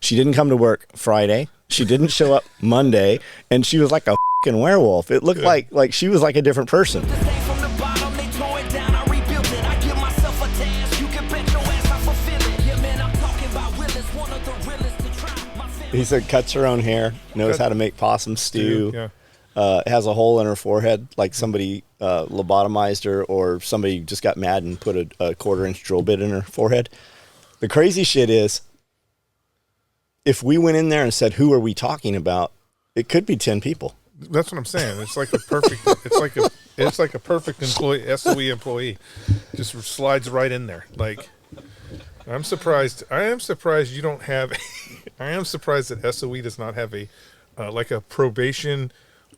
She didn't come to work Friday. She didn't show up Monday, and she was like a fucking werewolf. It looked like she was like a different person. He said cuts her own hair, knows how to make possum stew, has a hole in her forehead like somebody lobotomized her, or somebody just got mad and put a 1/4-inch drill bit in her forehead. The crazy shit is, if we went in there and said, who are we talking about, it could be 10 people. That's what I'm saying. It's like a perfect, it's like a perfect employee, SOE employee. Just slides right in there. Like, I am surprised you don't have, I am surprised that SOE does not have a, like a probation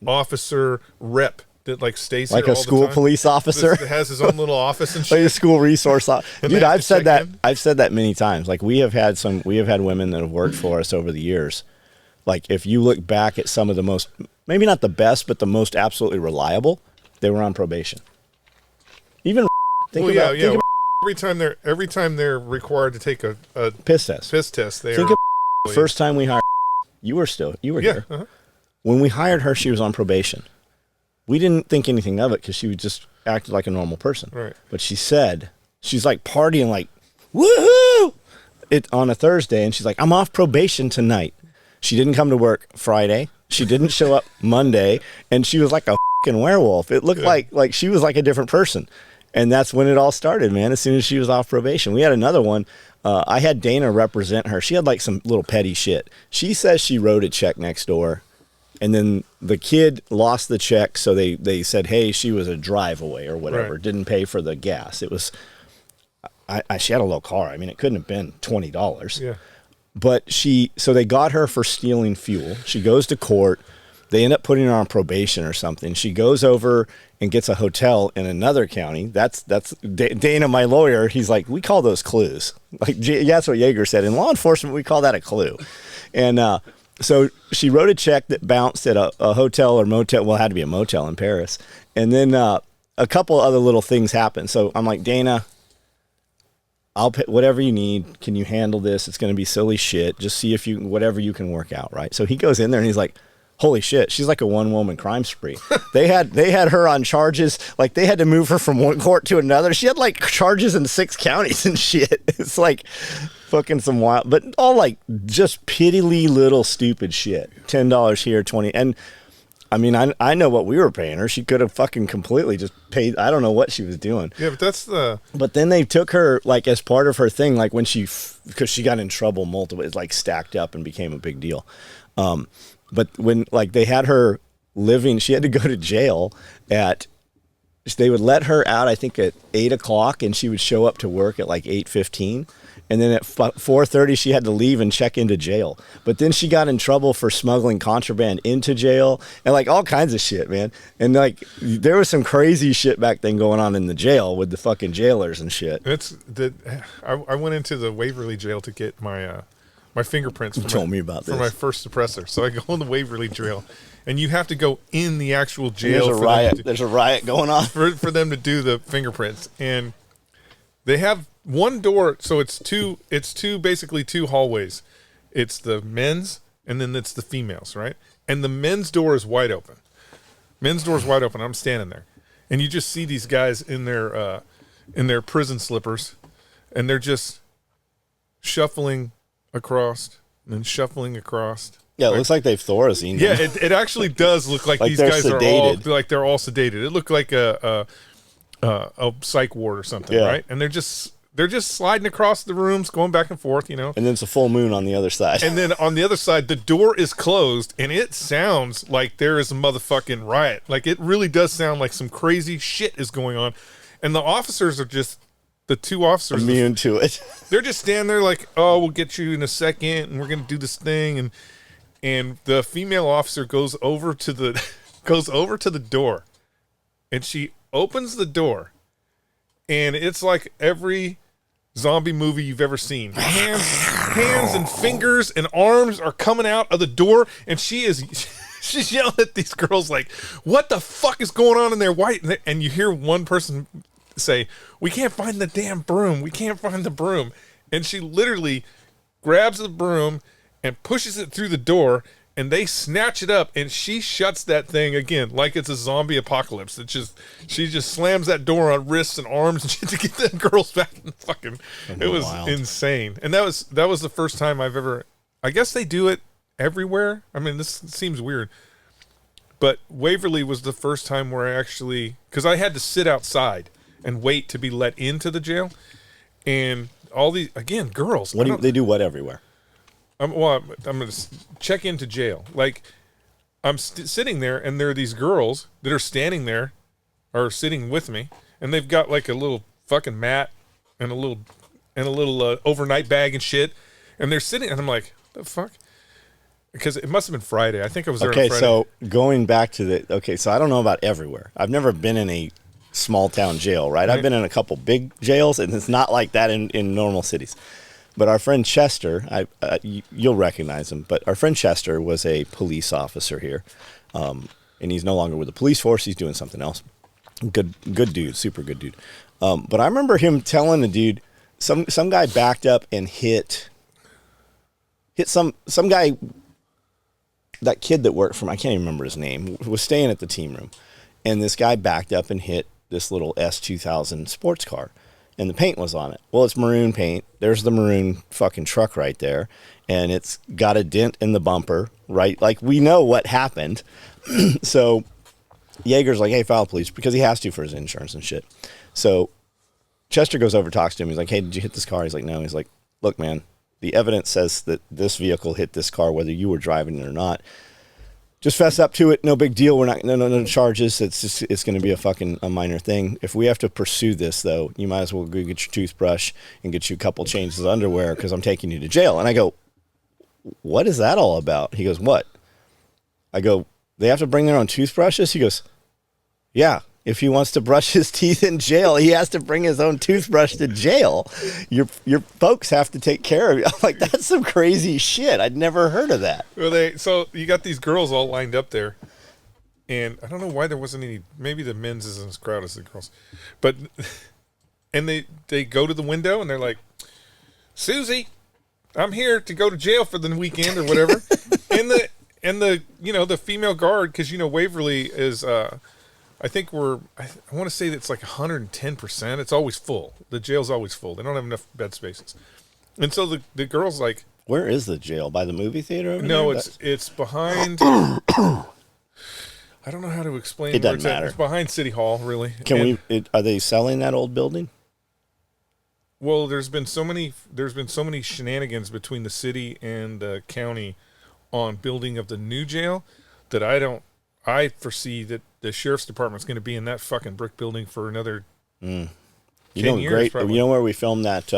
officer rep that like stays like here a all school the time. police officer That has his own little office and shit. Like a school resource dude, I've said that many times. Like, we have had women that have worked for us over the years. Like, if you look back at some of the most, maybe not the best, but the most absolutely reliable, they were on probation. Even think about every time they're required to take a piss test, they think are of the first time we hired you were here. Uh-huh. When we hired her, she was on probation. We didn't think anything of it because she just acted like a normal person. Right. But she said, she's like partying like, woohoo! On a Thursday, and she's like, I'm off probation tonight. She didn't come to work Friday. She didn't show up Monday, and she was like a fucking werewolf. It looked like she was like a different person. And that's when it all started, man, as soon as she was off probation. We had another one. I had Dana represent her. She had like some little petty shit. She says she wrote a check next door, and then the kid lost the check, so they said, hey, she was a drive away or whatever, didn't pay for the gas. It was, she had a little car. I mean, it couldn't have been $20. Yeah. But so they got her for stealing fuel. She goes to court. They end up putting her on probation or something. She goes over and gets a hotel in another county. That's Dana, my lawyer. He's like, we call those clues. Like, that's what Yeager said. In law enforcement, we call that a clue. And so she wrote a check that bounced at a hotel or motel. Well, it had to be a motel in Paris. And then a couple other little things happened. So I'm like, Dana, I'll pay whatever you need. Can you handle this? It's going to be silly shit. Just see if whatever you can work out, right? So he goes in there and he's like, holy shit, she's like a one-woman crime spree. They had her on charges, like they had to move her from one court to another. She had like charges in 6 counties and shit. It's like fucking some wild, but all like just piddly little stupid shit. $10 here, 20. And I mean, I know what we were paying her. She could have fucking completely just paid. I don't know what she was doing. Yeah, but But then they took her like as part of her thing, like when because she got in trouble multiple, it like stacked up and became a big deal. But when like they had her living, she had to go to jail they would let her out, I think at 8:00, and she would show up to work at like 8:15. And then at 4:30, she had to leave and check into jail. But then she got in trouble for smuggling contraband into jail and like all kinds of shit, man. And like there was some crazy shit back then going on in the jail with the fucking jailers and shit. I went into the Waverly jail to get my fingerprints for my first suppressor. So I go in the Waverly jail, and you have to go in the actual jail. There's a riot going on for them to do the fingerprints, and they have one door. So it's basically two hallways. It's the men's, and then it's the females, right? And the men's door is wide open. I'm standing there, and you just see these guys in their prison slippers, and they're just shuffling across and then shuffling across. Yeah, it looks like they've Thorazine. Yeah, it actually does look like these guys sedated. They're all sedated. It looked like a psych ward or something, right? And they're just sliding across the rooms, going back and forth, And then it's a full moon on the other side. And then on the other side, the door is closed, and it sounds like there is a motherfucking riot. Like, it really does sound like some crazy shit is going on. And the officers are just, the 2 officers, immune to it. They're just standing there like, oh, we'll get you in a second, and we're going to do this thing. And the female officer goes over to the door, and she opens the door, and it's like every zombie movie you've ever seen. Hands and fingers and arms are coming out of the door, and she's yelling at these girls like, what the fuck is going on in there? Why? And you hear one person say, we can't find the damn broom. We can't find the broom. And she literally grabs the broom and pushes it through the door, and they snatch it up, and she shuts that thing again like it's a zombie apocalypse. She just slams that door on wrists and arms and shit to get the girls back in the fucking. It was wild. insane, and that was the first time I've ever. I guess they do it everywhere. I mean, this seems weird, but Waverly was the first time where I actually, because I had to sit outside and wait to be let into the jail, and all these again girls. They do what everywhere? I'm going to check into jail. Like, I'm sitting there, and there are these girls that are standing there, or sitting with me, and they've got like a little fucking mat and a little overnight bag and shit, and they're sitting, and I'm like, the fuck? Because it must have been Friday. I think I was there on Friday. So going back to so I don't know about everywhere. I've never been in a small town jail, right? I've been in a couple big jails, and it's not like that in normal cities. But our friend Chester, you'll recognize him, but our friend Chester was a police officer here, and he's no longer with the police force. He's doing something else. Good dude, super good dude. But I remember him telling the dude, some guy backed up and hit some guy, that kid that worked from, I can't even remember his name, was staying at the team room, and this guy backed up and hit this little S2000 sports car. And the paint was on it. Well, it's maroon paint. There's the maroon fucking truck right there. And it's got a dent in the bumper, right? Like, we know what happened. So Yeager's like, hey, file police, because he has to for his insurance and shit. So Chester goes over, talks to him. He's like, hey, did you hit this car? He's like, no. He's like, look, man, the evidence says that this vehicle hit this car, whether you were driving it or not. Just fess up to it. No big deal. We're not, no charges. It's going to be a minor thing. If we have to pursue this, though, you might as well go get your toothbrush and get you a couple changes of underwear, because I'm taking you to jail. And I go, what is that all about? He goes, what? I go, they have to bring their own toothbrushes? He goes, yeah. If he wants to brush his teeth in jail, he has to bring his own toothbrush to jail. Your folks have to take care of you. I'm like, that's some crazy shit. I'd never heard of that. Well, so you got these girls all lined up there, and I don't know why there wasn't any. Maybe the men's isn't as crowded as the girls, but and they go to the window and they're like, Susie, I'm here to go to jail for the weekend or whatever, and the the female guard, because Waverly is. I think I want to say that it's like 110%. It's always full. The jail's always full. They don't have enough bed spaces. And so the girl's like... Where is the jail? By the movie theater over No, there? it's behind... I don't know how to explain it. Doesn't matter. It's behind City Hall, really. Are they selling that old building? Well, there's been so many shenanigans between the city and the county on building of the new jail that I foresee that the sheriff's department's going to be in that fucking brick building for another 10 years. Probably. You know where we filmed that?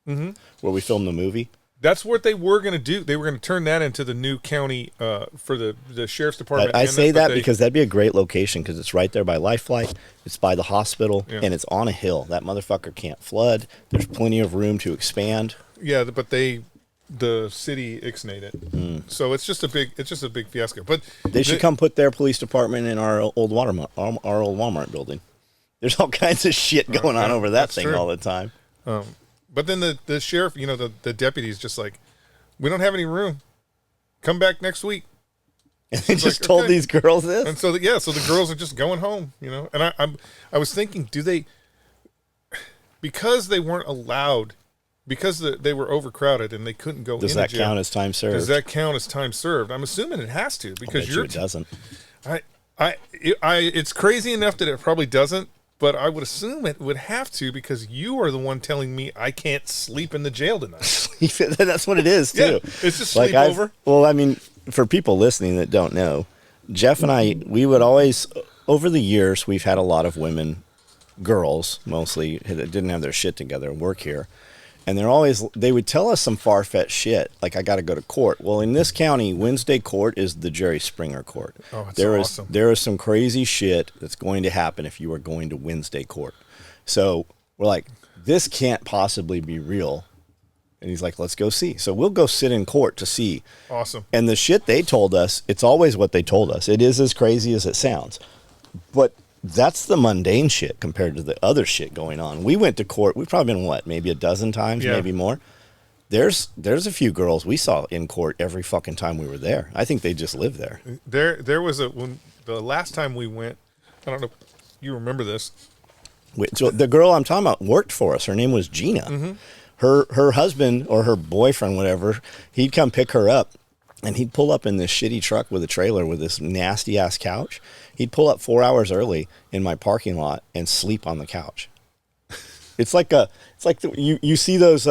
Where we filmed the movie. That's what they were going to do. They were going to turn that into the new county for the sheriff's department. I say that because that'd be a great location, because it's right there by Life Flight. It's by the hospital, and it's on a hill. That motherfucker can't flood. There's plenty of room to expand. Yeah, but the city ixnayed it, so it's just a big fiasco. But they should come put their police department in our old Walmart building. There's all kinds of shit going on over that thing all the time. But then the sheriff, the deputy's just like, we don't have any room. Come back next week. And they just told these girls this. And so the girls are just going home, And I was thinking, do they, because they weren't allowed. Because they were overcrowded and they couldn't go in jail. Does that count as time served? Does that count as time served? I'm assuming it has to, because it doesn't. It's crazy enough that it probably doesn't, but I would assume it would have to, because you are the one telling me I can't sleep in the jail tonight. That's what it is too. Yeah, it's just sleepover. Well, I mean, for people listening that don't know, Jeff and I, we would always, over the years, we've had a lot of women, girls mostly, that didn't have their shit together and work here. And they would tell us some far-fetched shit, like I got to go to court. Well, in this county, Wednesday court is the Jerry Springer court. Oh, that's awesome. There is some crazy shit that's going to happen if you are going to Wednesday court. So we're like, this can't possibly be real. And he's like, let's go see. So we'll go sit in court to see. Awesome. And the shit they told us, it's always what they told us. It is as crazy as it sounds. But that's the mundane shit compared to the other shit going on. We went to court. We've probably been, maybe a dozen times, maybe more. There's a few girls we saw in court every fucking time we were there. I think they just live there. There was when the last time we went, I don't know if you remember this. So the girl I'm talking about worked for us. Her name was Gina. Mm-hmm. Her husband or her boyfriend, whatever, he'd come pick her up, and he'd pull up in this shitty truck with a trailer with this nasty ass couch. He'd pull up 4 hours early in my parking lot and sleep on the couch. It's like you see those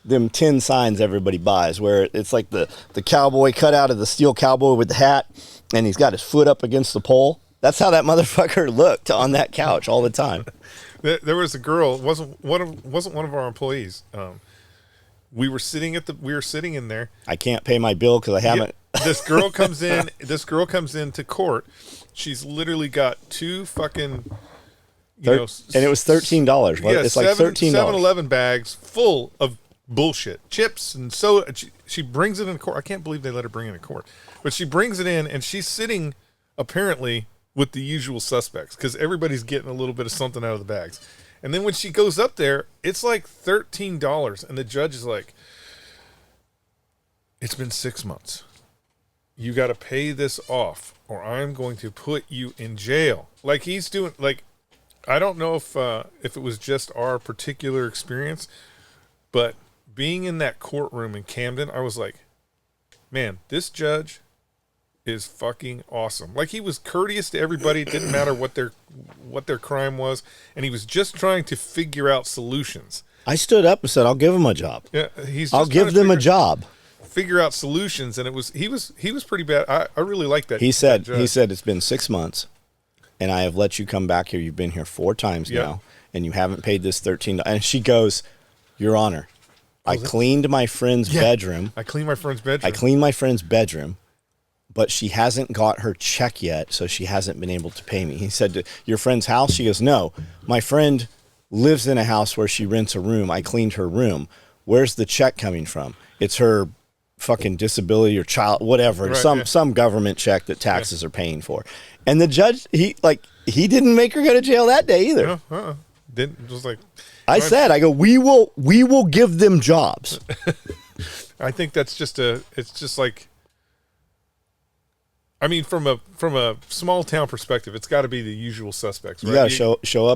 them tin signs everybody buys where it's like the cowboy cut out of the steel cowboy with the hat, and he's got his foot up against the pole. That's how that motherfucker looked on that couch all the time. There was a girl. It wasn't one of our employees. We were sitting in there. I can't pay my bill because I haven't. This girl comes in. This girl comes into court. She's literally got two fucking. And it was $13. Yeah, it's like $13. 7-Eleven bags full of bullshit, chips, and so she brings it in court. I can't believe they let her bring it in court, but she brings it in, and she's sitting apparently with the usual suspects because everybody's getting a little bit of something out of the bags. And then when she goes up there, it's like $13, and the judge is like, "It's been 6 months. You got to pay this off, or I'm going to put you in jail." Like he's doing. Like I don't know if it was just our particular experience, but being in that courtroom in Camden, I was like, "Man, this judge is fucking awesome." Like he was courteous to everybody. It didn't matter what their crime was, and he was just trying to figure out solutions. I stood up and said, "I'll give him a job." Yeah, I'll give them a job. Figure out solutions, and he was pretty bad. I really like that. He said it's been 6 months, and I have let you come back here. You've been here 4 times now, and you haven't paid this $13. And she goes, "Your Honor, I cleaned my friend's bedroom. I cleaned my friend's bedroom. But she hasn't got her check yet, so she hasn't been able to pay me." He said, "Your friend's house?" She goes, "No, my friend lives in a house where she rents a room. I cleaned her room. Where's the check coming from? It's her fucking disability or child, whatever, right, some government check that taxes are paying for." And the judge, he didn't make her go to jail that day either. No, didn't. Just like I go, we will give them jobs. I think that's it's just like. I mean, from a small town perspective, it's got to be the usual suspects, right? You got to show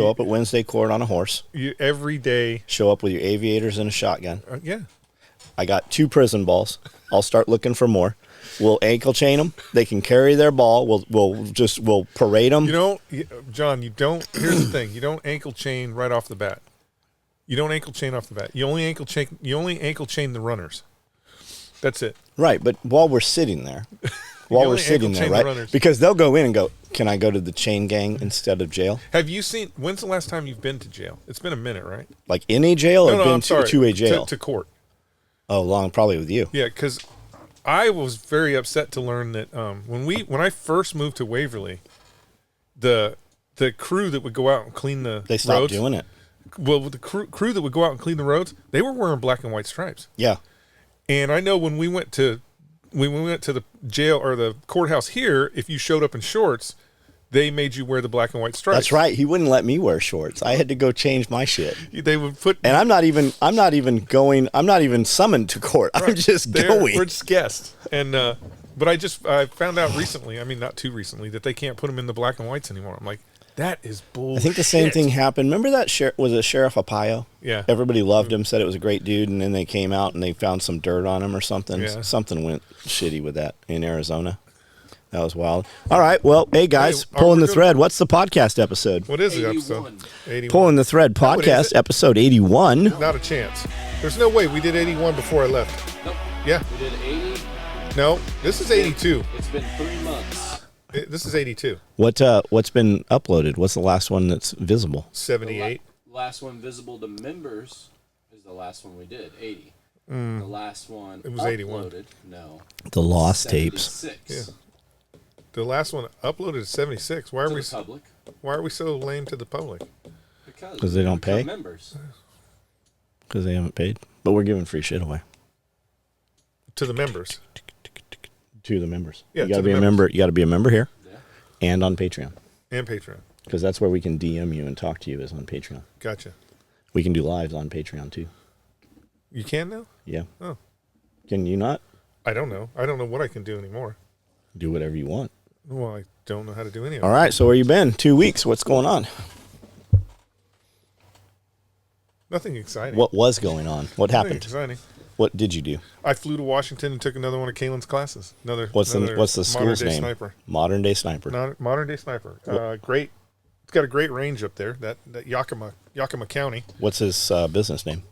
up at Wednesday court on a horse. Every day. Show up with your aviators and a shotgun. Yeah. I got 2 prison balls. I'll start looking for more. We'll ankle chain them. They can carry their ball. We'll parade them. John, here's the thing. You don't ankle chain right off the bat. You only ankle chain the runners. That's it. Right, but while we're sitting there. Right? Because they'll go in and go, "Can I go to the chain gang instead of jail?" Have you seen, when's the last time you've been to jail? It's been a minute, right? Like in a jail or been to a jail? To court. Oh, long, probably with you. Yeah, because I was very upset to learn that when I first moved to Waverly, the crew that would go out and clean the roads. They stopped doing it. Well, the crew that would go out and clean the roads, they were wearing black and white stripes. Yeah. And I know when we went to the jail or the courthouse here, if you showed up in shorts, they made you wear the black and white stripes. That's right. He wouldn't let me wear shorts. I had to go change my shit. They would put, and I'm not even summoned to court. Right. I'm just going. We're just guests. And but I found out recently. I mean, not too recently, that they can't put them in the black and whites anymore. I'm like, that is bullshit. I think the same thing happened. Remember that was it Sheriff Apayo? Yeah. Everybody loved him, said it was a great dude, and then they came out and they found some dirt on him or something. Yeah. Something went shitty with that in Arizona. That was wild. All right. Well, hey, guys, pulling the thread. What's the podcast episode? What is the episode? 81. Pulling the thread podcast, episode 81. Not a chance. There's no way we did 81 before I left. Nope. Yeah. We did 80. No, this is 82. It's been 3 months. This is 82. What's been uploaded? What's the last one that's visible? 78. The last one visible to members is the last one we did, 80. The last one it was uploaded, 81. No. The lost tapes. 76. Yeah. The last one uploaded is 76. Why are public? Why are we so lame to the public? Because they don't pay. Members. Because they haven't paid. But we're giving free shit away. To the members. To the members. Yeah, you got to be a member. You got to be a member here, and on Patreon. And Patreon. Because that's where we can DM you and talk to you is on Patreon. Gotcha. We can do lives on Patreon too. You can now? Yeah. Oh. Can you not? I don't know. I don't know what I can do anymore. Do whatever you want. Well, I don't know how to do any of it. All right. So where you been? 2 weeks. What's going on? Nothing exciting. What was going on? What Nothing happened? exciting. What did you do? I flew to Washington and took another one of Kaylin's classes. What's the school's name? Sniper. Modern Day Sniper. Modern Day Sniper. Great. It's got a great range up there. That Yakima County. What's his business name?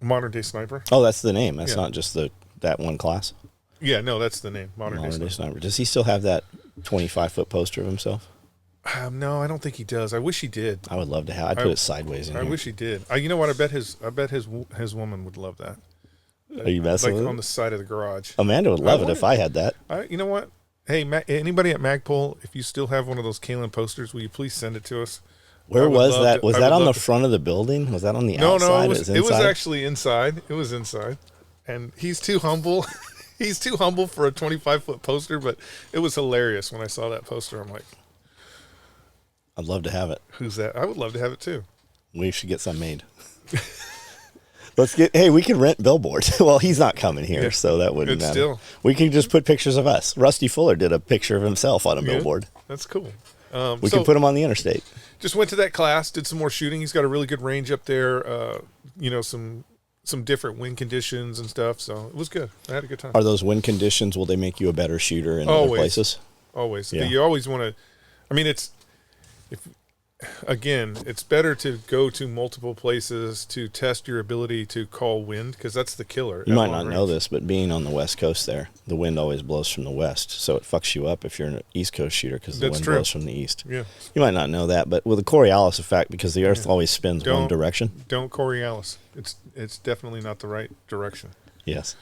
Modern Day Sniper. Oh, that's the name. That's Yeah. not just that one class. Yeah, no, that's the name. Modern Day Sniper. Sniper. Does he still have that 25-foot poster of himself? No, I don't think he does. I wish he did. I would love to have. I'd put it sideways in I here. wish he did. You know what? I bet his woman would love that. Are you messing with on it? the side of the garage. Amanda would love it if I had that. You know what? Hey, anybody at Magpul, if you still have one of those Kaylin posters, will you please send it to us? Where was that? Was that on the front of the building? Was that on the outside? No, it was actually inside. It was inside. And he's too humble. He's too humble for a 25-foot poster, but it was hilarious when I saw that poster. I'm like, I'd love to have it. who's that? I would love to have it too. We should get some made. Hey, we could rent billboards. Well, he's not coming here, so that wouldn't It's matter. still. We could just put pictures of us. Rusty Fuller did a picture of himself on a billboard. That's cool. We could put him on the interstate. Just went to that class, did some more shooting. He's got a really good range up there. Some different wind conditions and stuff. So it was good. I had a good time. Are those wind conditions, will they make you a better shooter in other places? Always. Yeah. You always want to. I mean, it's better to go to multiple places to test your ability to call wind, because that's the killer. You might not know this, but being on the West Coast there, the wind always blows from the west, so it fucks you up if you're an East Coast shooter because the wind blows from the east. Yeah. You might not know that, but with the Coriolis effect, because the Earth always spins one direction. Don't Coriolis. It's definitely not the right direction. Yes.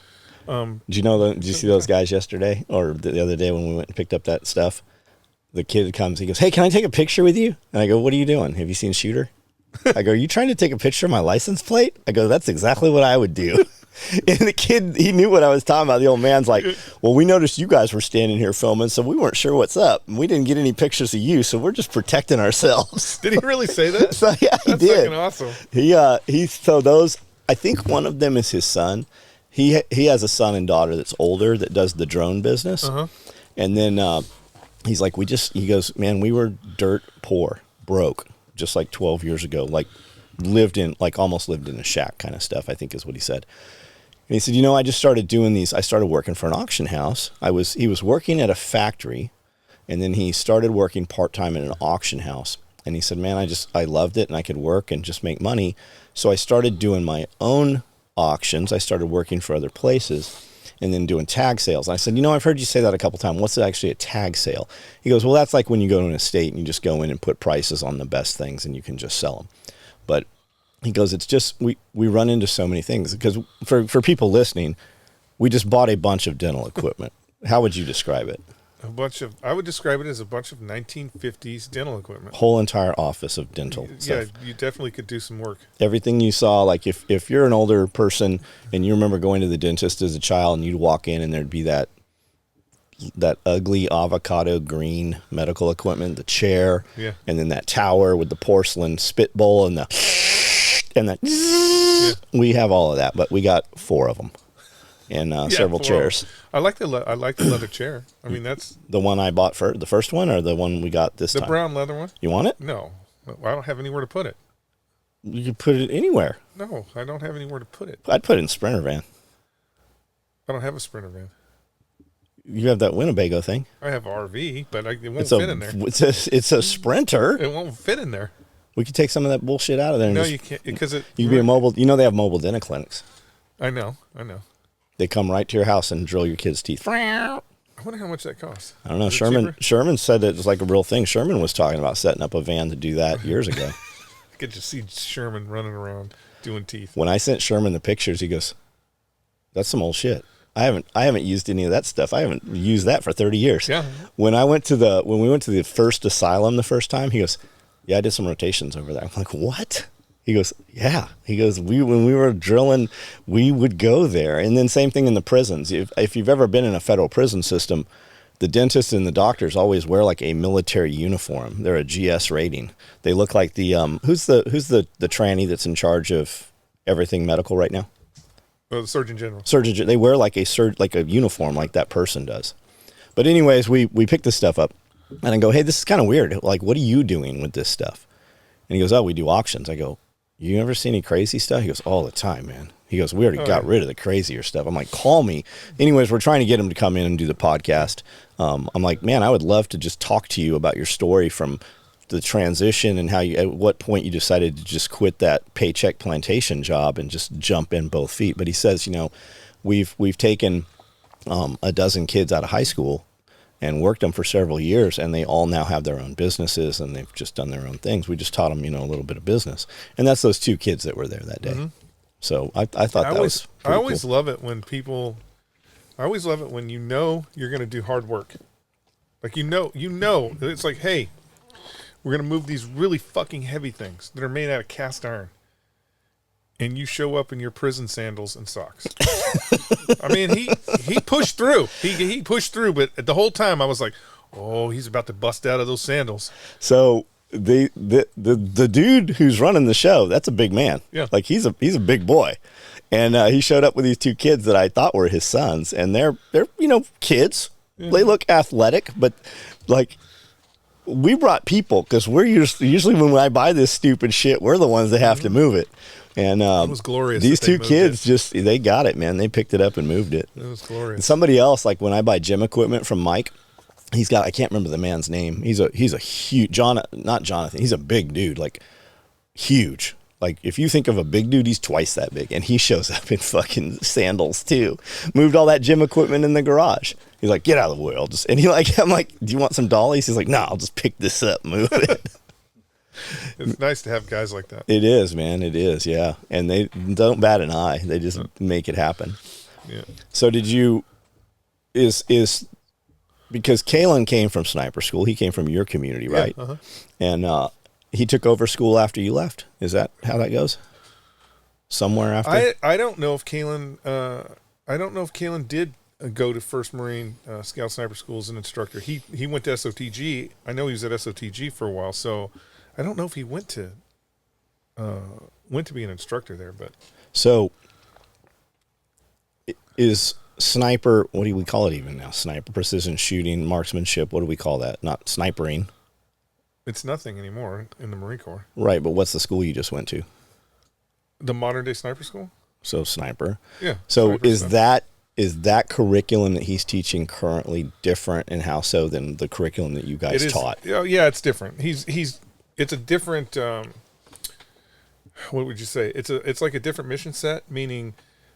Did you see those guys yesterday or the other day when we went and picked up that stuff? The kid comes, he goes, "Hey, can I take a picture with you?" And I go, "What are you doing? Have you seen Shooter?" I go, "Are you trying to take a picture of my license plate?" I go, "That's exactly what I would do." And the kid, he knew what I was talking about. The old man's like, "Well, we noticed you guys were standing here filming, so we weren't sure what's up. And we didn't get any pictures of you, so we're just protecting ourselves." Did he really say that? So yeah, he That's did. fucking awesome. So those, I think one of them is his son. He has a son and daughter that's older that does the drone business. Uh-huh. And then he's like, he goes, "Man, we were dirt poor, broke, just like 12 years ago, almost lived in a shack kind of stuff," I think is what he said. And he said, "I just started doing these. I started working for an auction house. He was working at a factory, and then he started working part-time in an auction house. And he said, man, I loved it, and I could work and just make money. So I started doing my own auctions. I started working for other places and then doing tag sales." And I said, "I've heard you say that a couple times. What's actually a tag sale?" He goes, "Well, that's like when you go to an estate and you just go in and put prices on the best things and you can just sell them." But he goes, "It's just, we run into so many things." Because for people listening, we just bought a bunch of dental equipment. How would you describe it? I would describe it as a bunch of 1950s dental equipment. Whole entire office of dental stuff. Yeah, you definitely could do some work. Everything you saw, like if you're an older person and you remember going to the dentist as a child and you'd walk in and there'd be that ugly avocado green medical equipment, the chair, and then that tower with the porcelain spit bowl and we have all of that, but we got 4 of them and several chairs. I like the leather chair. I mean, that's the one I bought for the first one, or the one we got this time. The brown leather one. You want it? No, I don't have anywhere to put it. You can put it anywhere. No, I don't have anywhere to put it. I'd put it in Sprinter van. I don't have a Sprinter van. You have that Winnebago thing. I have RV, but it won't fit in there. It's a Sprinter. It won't fit in there. We could take some of that bullshit out of there. No, you can't, because you can be a mobile. They have mobile dental clinics. I know. They come right to your house and drill your kids' teeth. I wonder how much that costs. I don't know. Sherman said it was like a real thing. Sherman was talking about setting up a van to do that years ago. I could just see Sherman running around doing teeth. When I sent Sherman the pictures, he goes, "That's some old shit. I haven't used any of that stuff. I haven't used that for 30 years." Yeah. When we went to the first asylum the first time, he goes, "Yeah, I did some rotations over there." I'm like, "What?" He goes, "Yeah." He goes, when we were drilling, we would go there. And then same thing in the prisons. If you've ever been in a federal prison system, the dentists and the doctors always wear like a military uniform. They're a GS rating. They look like the who's the tranny that's in charge of everything medical right now? Oh, the Surgeon General. They wear like a uniform like that person does. But anyways, we pick this stuff up, and I go, hey, this is kind of weird. Like, what are you doing with this stuff? And he goes, oh, we do auctions. I go, you ever see any crazy stuff? He goes, all the time, man. He goes, we already got rid of the crazier stuff. I'm like, call me. Anyways, we're trying to get him to come in and do the podcast. I'm like, man, I would love to just talk to you about your story from the transition and how you, at what point you decided to just quit that paycheck plantation job and just jump in both feet. But he says, we've taken a dozen kids out of high school and worked them for several years, and they all now have their own businesses, and they've just done their own things. We just taught them, a little bit of business. And that's those 2 kids that were there that day. Mm-hmm. So I thought that was I always cool. love it when you're going to do hard work. Like, it's like, hey, we're going to move these really fucking heavy things that are made out of cast iron. And you show up in your prison sandals and socks. I mean, he pushed through. He pushed through, but the whole time I was like, oh, he's about to bust out of those sandals. So the dude who's running the show, that's a big man. Yeah. Like he's a big boy. And he showed up with these 2 kids that I thought were his sons, and they're kids. Yeah. They look athletic, but like we brought people because we're usually when I buy this stupid shit, we're the ones that have to move it. And it was glorious. These 2 kids they got it, man. They picked it up and moved it. It was glorious. And somebody else, like when I buy gym equipment from Mike, I can't remember the man's name. He's a huge not Jonathan. He's a big dude, like huge. Like if you think of a big dude, he's twice that big, and he shows up in fucking sandals too. Moved all that gym equipment in the garage. He's like, get out of the way. I'm like, do you want some dollies? He's like, no, I'll just pick this up, move it. It's nice to have guys like that. It is, man. It is, yeah. And they don't bat an eye. They just make it happen. Yeah. So did you is because Kalen came from sniper school. He came from your community, right? Yeah, uh-huh. And he took over school after you left. Is that how that goes? Somewhere after? I don't know if Kalen did go to 1st Marine Scout Sniper School as an instructor. He went to SOTG. I know he was at SOTG for a while, so I don't know if he went to be an instructor there. But so is sniper, what do we call it even now? Sniper, precision shooting, marksmanship. What do we call that? Not snipering. It's nothing anymore in the Marine Corps. Right, but what's the school you just went to? The modern day sniper school. So sniper. Yeah. So is that curriculum that he's teaching currently different, and how so than the curriculum that you guys taught? Yeah, it's different. It's a different. What would you say? It's like a different mission set, meaning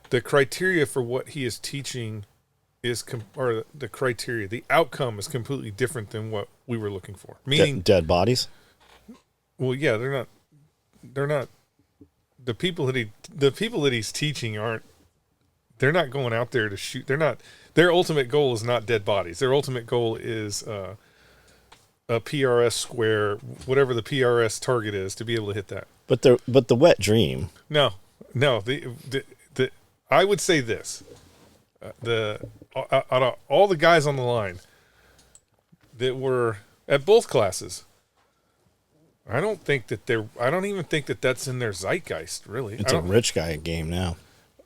the criteria for what he is teaching the outcome is completely different than what we were looking for. Meaning dead bodies. Well, yeah, they're not. The people that he's teaching they're not going out there to shoot. Their ultimate goal is not dead bodies. Their ultimate goal is a PRS square, whatever the PRS target is, to be able to hit that. But the wet dream. No. I would say this: out of all the guys on the line that were at both classes, I don't even think that that's in their zeitgeist, really. It's a rich guy game now.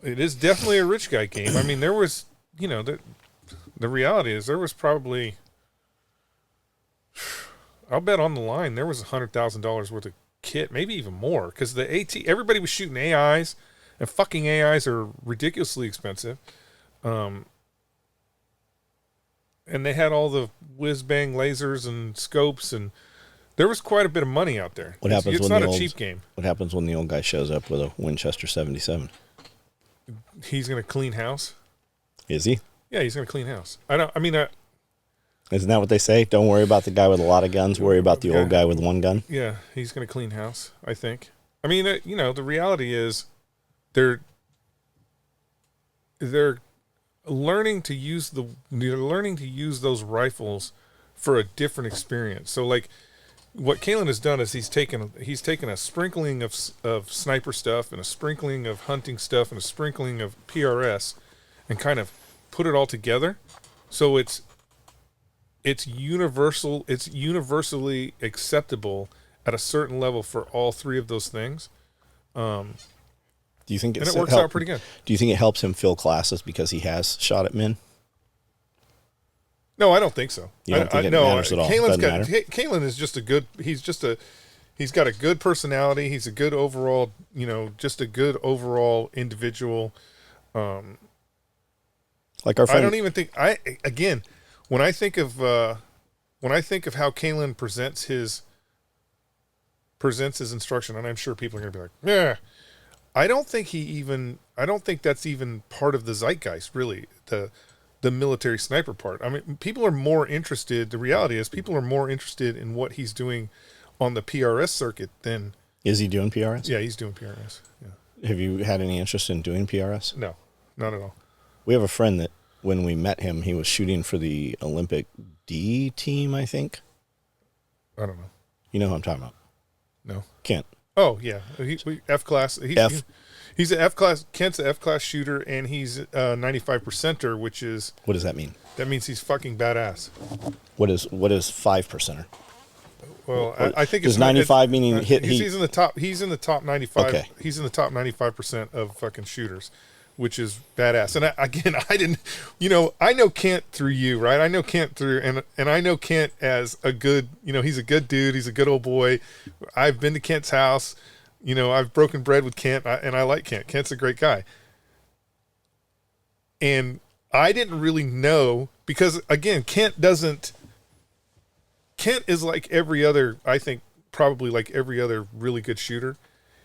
It is definitely a rich guy game. I mean, there was, the reality is there was probably, I'll bet on the line, there was $100,000 worth of kit, maybe even more, because everybody was shooting AIs, and fucking AIs are ridiculously expensive. And they had all the whiz-bang lasers and scopes, and there was quite a bit of money out there. It's not a cheap game. What happens when the old guy shows up with a Winchester 77? He's going to clean house. Is he? Yeah, he's going to clean house. Isn't that what they say? Don't worry about the guy with a lot of guns. Worry about the old guy with one gun. Yeah, he's going to clean house, I think. I mean, the reality is they're learning to use those rifles for a different experience. So, like, what Kalen has done is he's taken a sprinkling of sniper stuff and a sprinkling of hunting stuff and a sprinkling of PRS, and kind of put it all together. So it's universal. It's universally acceptable at a certain level for all 3 of those things. Do you think and it works out pretty good. Do you think it helps him fill classes because he has shot at men? No, I don't think so. You don't think it matters at all? Kalen is just a good. He's got a good personality. He's a good overall. Just a good overall individual. Like our friend. I don't even think when I think of how Kalen presents his instruction, and I'm sure people are going to be like, yeah. I don't think that's even part of the zeitgeist, really. The military sniper part. I mean, people are more interested. The reality is, people are more interested in what he's doing on the PRS circuit than. Is he doing PRS? Yeah, he's doing PRS. Yeah. Have you had any interest in doing PRS? No, not at all. We have a friend that when we met him, he was shooting for the Olympic D team, I think. I don't know. You know who I'm talking about? No. Kent. Oh yeah, F class. He's an F class. Kent's an F class shooter, and he's 95%er, which is. What does that mean? That means he's fucking badass. What is 5%er? Well, I think it's 95 meaning hit. He's in the top. He's in the top 95. Okay. He's in the top 95% of fucking shooters, which is badass. And I didn't. I know Kent through you, right? I know Kent through, and I know Kent as a good. He's a good dude. He's a good old boy. I've been to Kent's house. I've broken bread with Kent, and I like Kent. Kent's a great guy. And I didn't really know because, again, Kent is like every other, I think, probably like every other really good shooter.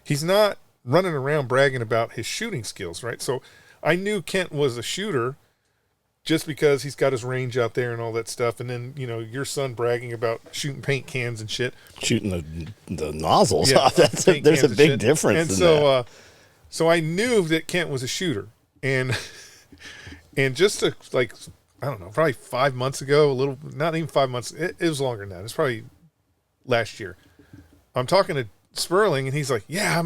He's not running around bragging about his shooting skills, right? So I knew Kent was a shooter just because he's got his range out there and all that stuff. And then, your son bragging about shooting paint cans and shit. Shooting the nozzles off. There's a big difference and in so, that. So I knew that Kent was a shooter. And just to, like, I don't know, probably 5 months ago, not even 5 months. It was longer than that. It's probably last year. I'm talking to Sperling, and he's like, yeah,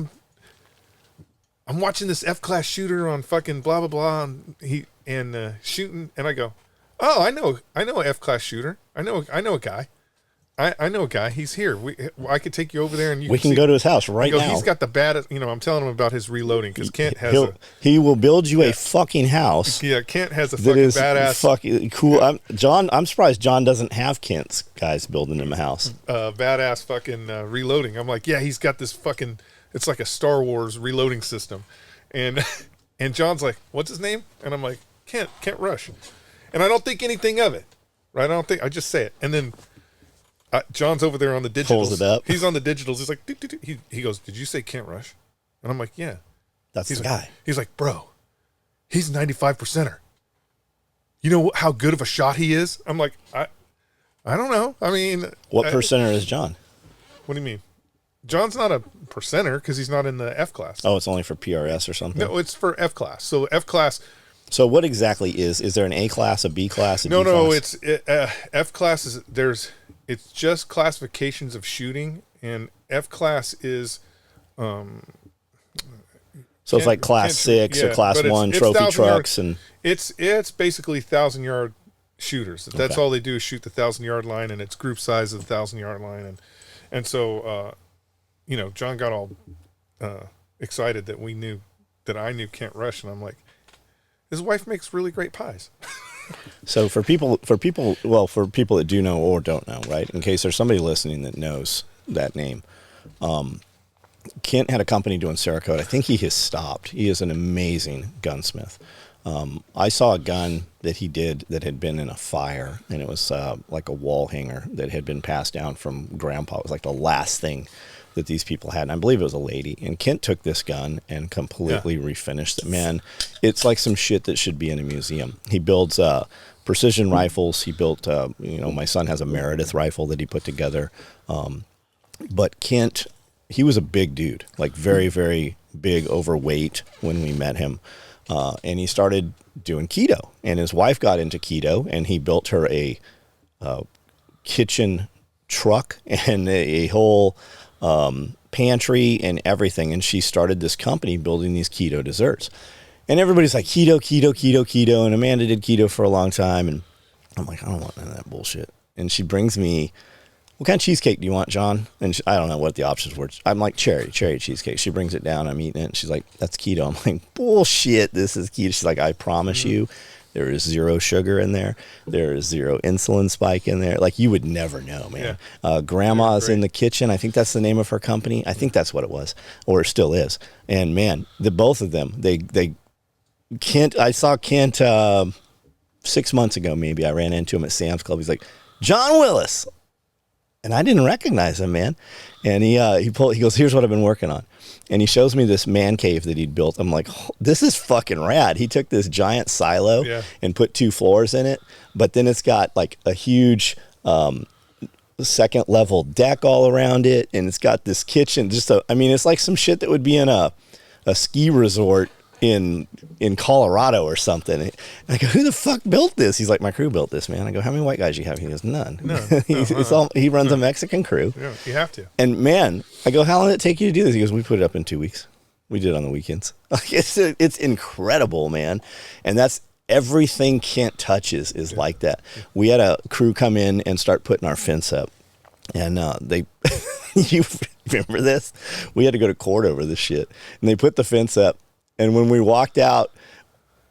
I'm watching this F-class shooter on fucking blah, blah, blah. And shooting, and I go, oh, I know an F-class shooter. I know a guy. I know a guy. He's here. I could take you over there, and we can go to his house right now. He's got the baddest. I'm telling him about his reloading because Kent has. He will build you a fucking house. Yeah, Kent has a fucking badass. Fucking cool. I'm surprised John doesn't have Kent's guys building him a house. Badass fucking reloading. I'm like, yeah, he's got this fucking. It's like a Star Wars reloading system, and John's like, what's his name? And I'm like, Kent Rush, and I don't think anything of it, right? I just say it, and then. John's over there on the digitals. Pulls it up. He's on the digitals. He's like, he goes, did you say Kent Rush? And I'm like, yeah. That's the guy. He's like, bro, he's 95%er. You know how good of a shot he is? I'm like, I don't know. I mean. What percenter is John? What do you mean? John's not a percenter because he's not in the F class. Oh, it's only for PRS or something? No, it's for F class. So F class. So what exactly is there an A class, a B class, a D class? No, it's F class is, it's just classifications of shooting, and F class is. So it's like class 6 or class 1 trophy trucks, and it's basically 1,000-yard shooters. That's all they do is shoot the 1,000-yard line, and it's group size of the 1,000-yard line, and so John got all excited that I knew Kent Rush, and I'm like, his wife makes really great pies. So for people that do know or don't know, right? In case there's somebody listening that knows that name, Kent had a company doing Cerakote. I think he has stopped. He is an amazing gunsmith. I saw a gun that he did that had been in a fire, and it was like a wall hanger that had been passed down from Grandpa. It was like the last thing that these people had, and I believe it was a lady. And Kent took this gun and completely refinished it. Man, it's like some shit that should be in a museum. He builds precision rifles. He built, my son has a Meredith rifle that he put together. But Kent, he was a big dude, like very, very big, overweight when we met him. And he started doing keto, and his wife got into keto, and he built her a kitchen truck and a whole pantry and everything. And she started this company building these keto desserts. And everybody's like, keto. And Amanda did keto for a long time. And I'm like, I don't want none of that bullshit. And she brings me what kind of cheesecake do you want, John? And I don't know what the options were. I'm like, cherry cheesecake. She brings it down. I'm eating it. And she's like, that's keto. I'm like, bullshit. This is keto. She's like, I promise you, there is 0 sugar in there. There is 0 insulin spike in there. Like, you would never know, man. Grandma's in the kitchen. I think that's the name of her company. I think that's what it was, or it still is. And man, both of them, I saw Kent 6 months ago, maybe. I ran into him at Sam's Club. He's like, John Willis. And I didn't recognize him, man. And he goes, here's what I've been working on. And he shows me this man cave that he'd built. I'm like, oh, this is fucking rad. He took this giant silo and put 2 floors in it. But then it's got like a huge second level deck all around it. And it's got this kitchen. It's like some shit that would be in a ski resort in Colorado or something. And I go, who the fuck built this? He's like, my crew built this, man. I go, how many white guys you have? He goes, none. He runs a Mexican crew. Yeah, you have to. And man, I go, how long did it take you to do this? He goes, we put it up in 2 weeks. We did it on the weekends. It's incredible, man. And that's everything Kent touches is like that. We had a crew come in and start putting our fence up. And they, you remember this? We had to go to court over this shit. And they put the fence up. And when we walked out,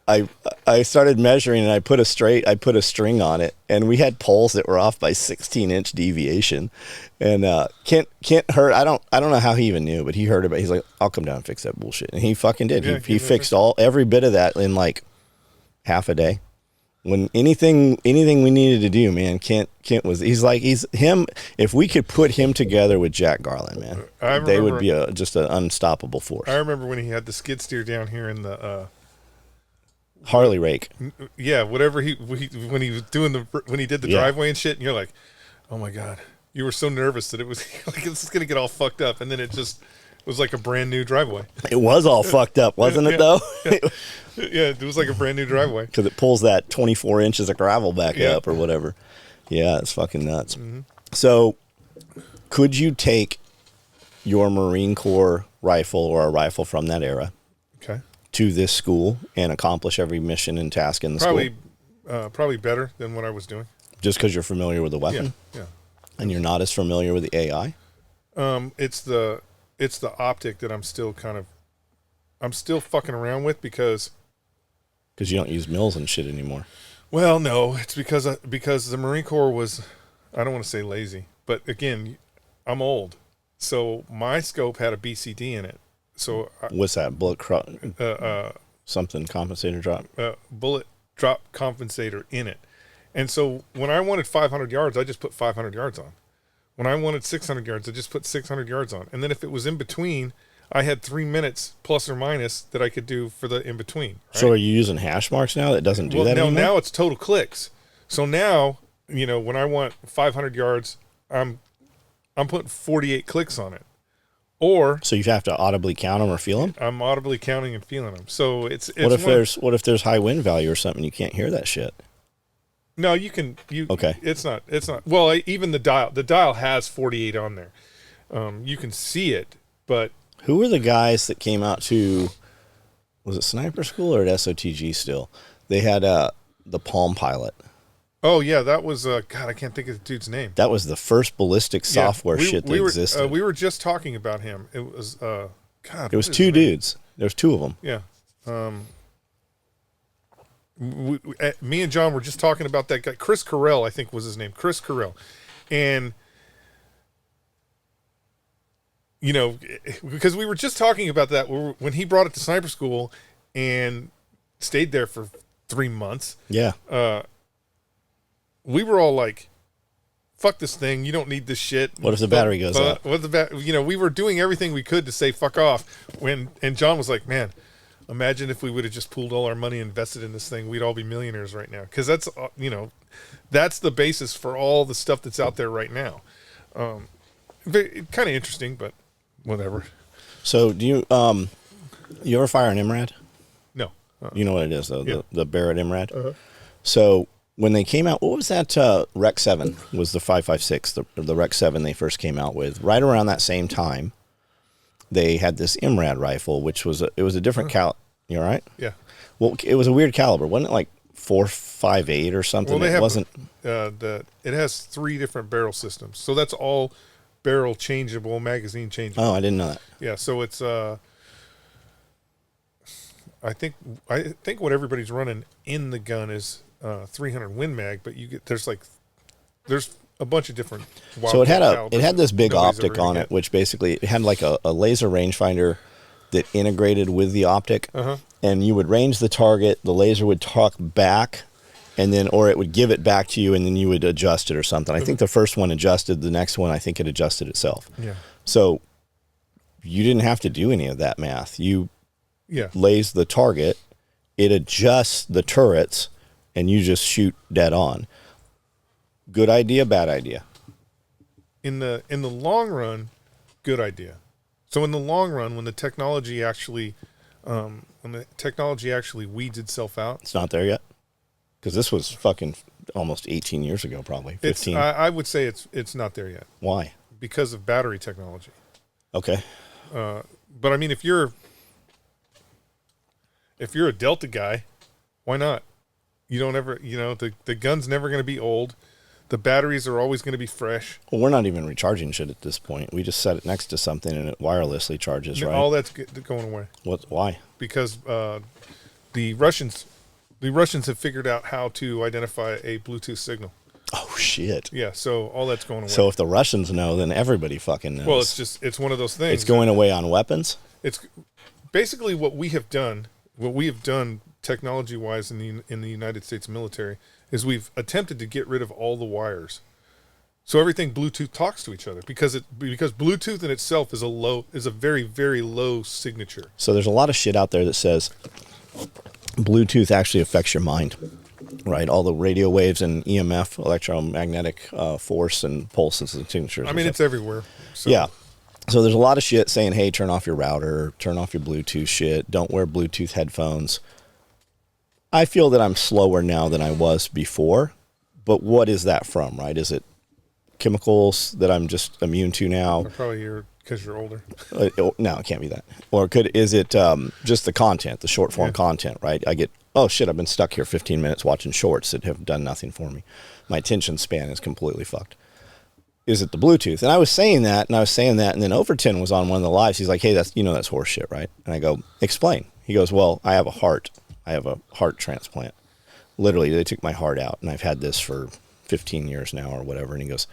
I started measuring and I put a string on it, and we had poles that were off by 16-inch deviation. And Kent heard, I don't know how he even knew, but he heard about it. He's like, I'll come down and fix that bullshit. And he fucking did. Yeah, he fixed every bit of that in like half a day. When anything we needed to do, man, Kent he's him. If we could put him together with Jack Garland, man, they would be just an unstoppable force. I remember when he had the skid steer down here in the Harley rake. Yeah, whatever when he did the driveway and shit, and you're like, oh my god, you were so nervous that it was like it's gonna get all fucked up, and then it just was like a brand new driveway. It was all fucked up, wasn't it though? Yeah, it was like a brand new driveway. Because it pulls that 24 inches of gravel back up or whatever. Yeah, it's fucking nuts. Mm-hmm. So, could you take your Marine Corps rifle or a rifle from that era to this school and accomplish every mission and task in the school? Probably better than what I was doing. Just because you're familiar with the weapon? Yeah. And you're not as familiar with the AI? It's the optic that I'm still fucking around with because you don't use mills and shit anymore. Well, no, it's because the Marine Corps was, I don't want to say lazy, but again, I'm old, so my scope had a BCD in it. So what's that? Something compensator drop? Bullet drop compensator in it. And so when I wanted 500 yards, I just put 500 yards on. When I wanted 600 yards, I just put 600 yards on. And then if it was in between, I had 3 minutes plus or minus that I could do for the in between. Right? So are you using hash marks now that doesn't do that anymore? Now it's total clicks. So now, when I want 500 yards, I'm putting 48 clicks on it. Or so you have to audibly count them or feel them? I'm audibly counting and feeling them. So it's what if there's high wind value or something you can't hear that shit? No, you can. Okay. It's not. Well, even the dial has 48 on there. You can see it, but who were the guys that came out to? Was it sniper school or at SOTG still? They had the Palm Pilot. Oh yeah, that was God. I can't think of the dude's name. That was the first ballistic software shit that existed. We were just talking about him. It was God. It was 2 dudes. There's 2 of them. Yeah. Me and John were just talking about that guy, Chris Carell, I think was his name, Chris Carell, and because we were just talking about that when he brought it to sniper school and stayed there for 3 months. Yeah. We were all like, "Fuck this thing! You don't need this shit." What if the battery goes out? We were doing everything we could to say "fuck off." And John was like, "Man, imagine if we would have just pooled all our money and invested in this thing. We'd all be millionaires right now." Because that's that's the basis for all the stuff that's out there right now. Kind of interesting, but whatever. So do you ever fire an MRAD? No. You know what it is though, Yeah. the Barrett MRAD. Uh-huh. So when they came out, what was that? Rec 7 was the 5.56. The Rec 7 they first came out with. Right around that same time, they had this MRAD rifle, which was a different cal. You all right? Yeah. Well, it was a weird caliber. Wasn't it like .458 or something. Well, they it have wasn't. it has 3 different barrel systems, so that's all barrel changeable, magazine changeable. Oh, I didn't know that. Yeah, so it's I think what everybody's running in the gun is 300 Win Mag, but there's a bunch of different. So it had this big nobody's optic ever gonna on get. it, which basically it had like a laser rangefinder that integrated with the optic, and you would range the target. The laser would talk back, and then or it would give it back to you, and then you would adjust it or something. I think the first one adjusted. The next one, I think it adjusted itself. Yeah. So you didn't have to do any of that math. You Yeah. lays the target, it adjusts the turrets, and you just shoot dead on. Good idea, bad idea. In the long run, good idea. So in the long run, when the technology actually weeds itself out, It's not there yet, because this was fucking almost 18 years ago, probably 15. I would say it's not there yet Why? because of battery technology. Okay. But I mean, if you're a Delta guy, why not? You don't ever, the gun's never going to be old. The batteries are always going to be fresh. Well, we're not even recharging shit at this point. We just set it next to something and it wirelessly charges, right? All that's going away Why? because the Russians have figured out how to identify a Bluetooth signal. Oh, shit. Yeah, so all that's going away. So if the Russians know, then everybody fucking knows. Well, it's one of those things. It's going away on weapons? It's basically what we have done technology-wise in the United States military is we've attempted to get rid of all the wires. So everything Bluetooth talks to each other because Bluetooth in itself is a very, very low signature. So there's a lot of shit out there that says Bluetooth actually affects your mind, right? All the radio waves and EMF, electromagnetic force and pulses and signatures. I mean, it's everywhere. So. Yeah. So there's a lot of shit saying, hey, turn off your router, turn off your Bluetooth shit, don't wear Bluetooth headphones. I feel that I'm slower now than I was before, but what is that from, right? Is it chemicals that I'm just immune to now? Probably because you're older. No, it can't be that. Or is it just the content, the short form content, right? I get, oh shit, I've been stuck here 15 minutes watching shorts that have done nothing for me. My attention span is completely fucked. Is it the Bluetooth? And I was saying that, and then Overton was on one of the lives. He's like, hey, that's horse shit, right? And I go, explain. He goes, well, I have a heart transplant. Literally, they took my heart out, and I've had this for 15 years now or whatever. And he goes,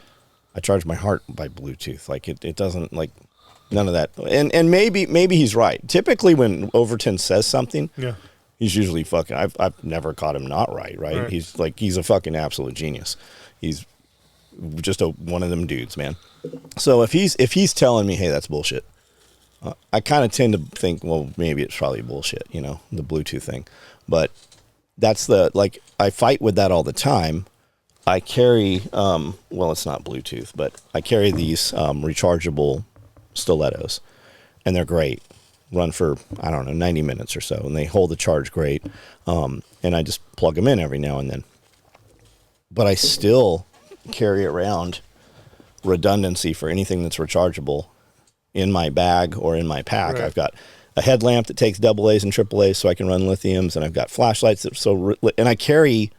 I charge my heart by Bluetooth. Like, it doesn't, like, none of that. And maybe he's right. Typically, when Overton says something, he's usually fucking, I've never caught him not right? He's a fucking absolute genius. He's just one of them dudes, man. So if he's telling me, hey, that's bullshit, I kind of tend to think, well, maybe it's probably bullshit, the Bluetooth thing. But that's I fight with that all the time. I carry, well, it's not Bluetooth, but I carry these rechargeable stilettos, and they're great. Run for, 90 minutes or so, and they hold the charge great. And I just plug them in every now and then. But I still carry around redundancy for anything that's rechargeable in my bag or in my pack. Right. I've got a headlamp that takes AA's and AAA's so I can run lithiums, and I've got flashlights and I carry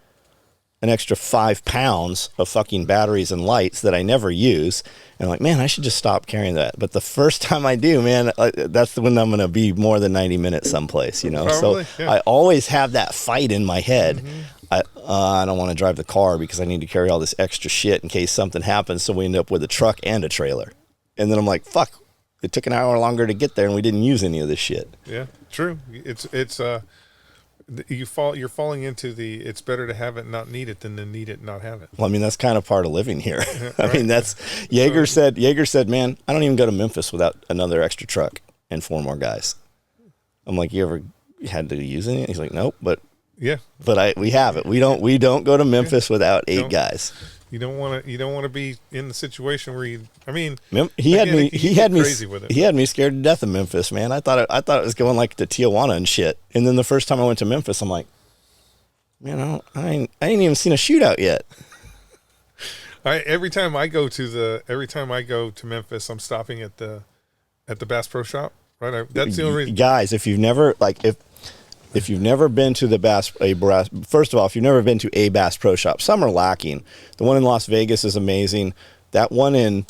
an extra 5 pounds of fucking batteries and lights that I never use. And I'm like, man, I should just stop carrying that. But the first time I do, man, that's when I'm going to be more than 90 minutes someplace, Probably, so yeah. I always have that fight in my head. Mm-hmm. I don't want to drive the car because I need to carry all this extra shit in case something happens. So we end up with a truck and a trailer. And then I'm like, fuck, it took an hour longer to get there and we didn't use any of this shit. Yeah, true. You're falling into it's better to have it and not need it than to need it and not have it. Well, I mean, that's kind of part of living here. Right. I mean, that's Yeager said, man, I don't even go to Memphis without another extra truck and 4 more guys. I'm like, you ever had to use any? He's like, nope, but we have it. We don't go to Memphis without 8 guys. You don't want to be in the situation where He had me crazy with it. He had me scared to death of Memphis, man. I thought it was going like to Tijuana and shit. And then the first time I went to Memphis, I'm like, man, I ain't even seen a shootout yet. Every time I go to Memphis, I'm stopping at the Bass Pro Shop. Right, that's the only reason. Guys, if you've never If you've never been to first of all, if you've never been to a Bass Pro Shop, some are lacking. The one in Las Vegas is amazing. That one in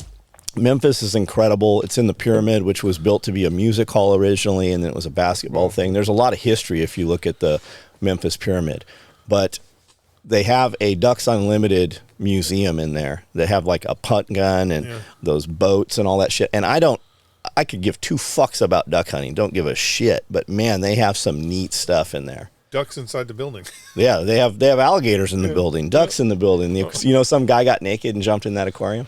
Memphis is incredible. It's in the Pyramid, which was built to be a music hall originally, and then it was a basketball thing. There's a lot of history if you look at the Memphis Pyramid. But they have a Ducks Unlimited museum in there. They have like a punt gun and those boats and all that shit. And I could give two fucks about duck hunting. Don't give a shit. But man, they have some neat stuff in there. Ducks inside the building. Yeah, they have alligators in the building, ducks in the building. You know, some guy got naked and jumped in that aquarium.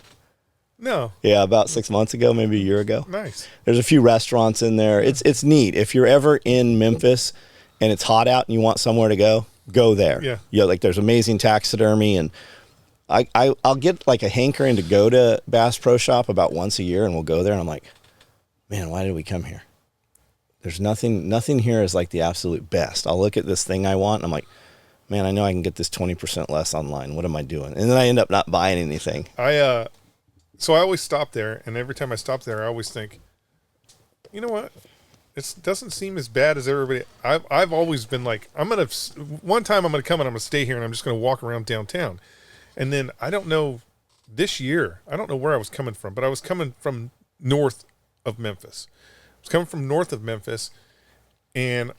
No. Yeah, about 6 months ago, maybe a year ago. Nice. There's a few restaurants in there. It's neat. If you're ever in Memphis and it's hot out and you want somewhere to go there. Yeah. Like there's amazing taxidermy, and I'll get like a hankering to go to Bass Pro Shop about once a year, and we'll go there and I'm like, man, why did we come here? There's nothing here is like the absolute best. I'll look at this thing I want and I'm like, man, I know I can get this 20% less online. What am I doing? And then I end up not buying anything. So I always stop there, and every time I stop there, I always think, you know what? It doesn't seem as bad as everybody. I've always been like, one time I'm gonna come and I'm gonna stay here and I'm just gonna walk around downtown, and then I don't know. This year, I don't know where I was coming from, but I was coming from north of Memphis. I was coming from north of Memphis, and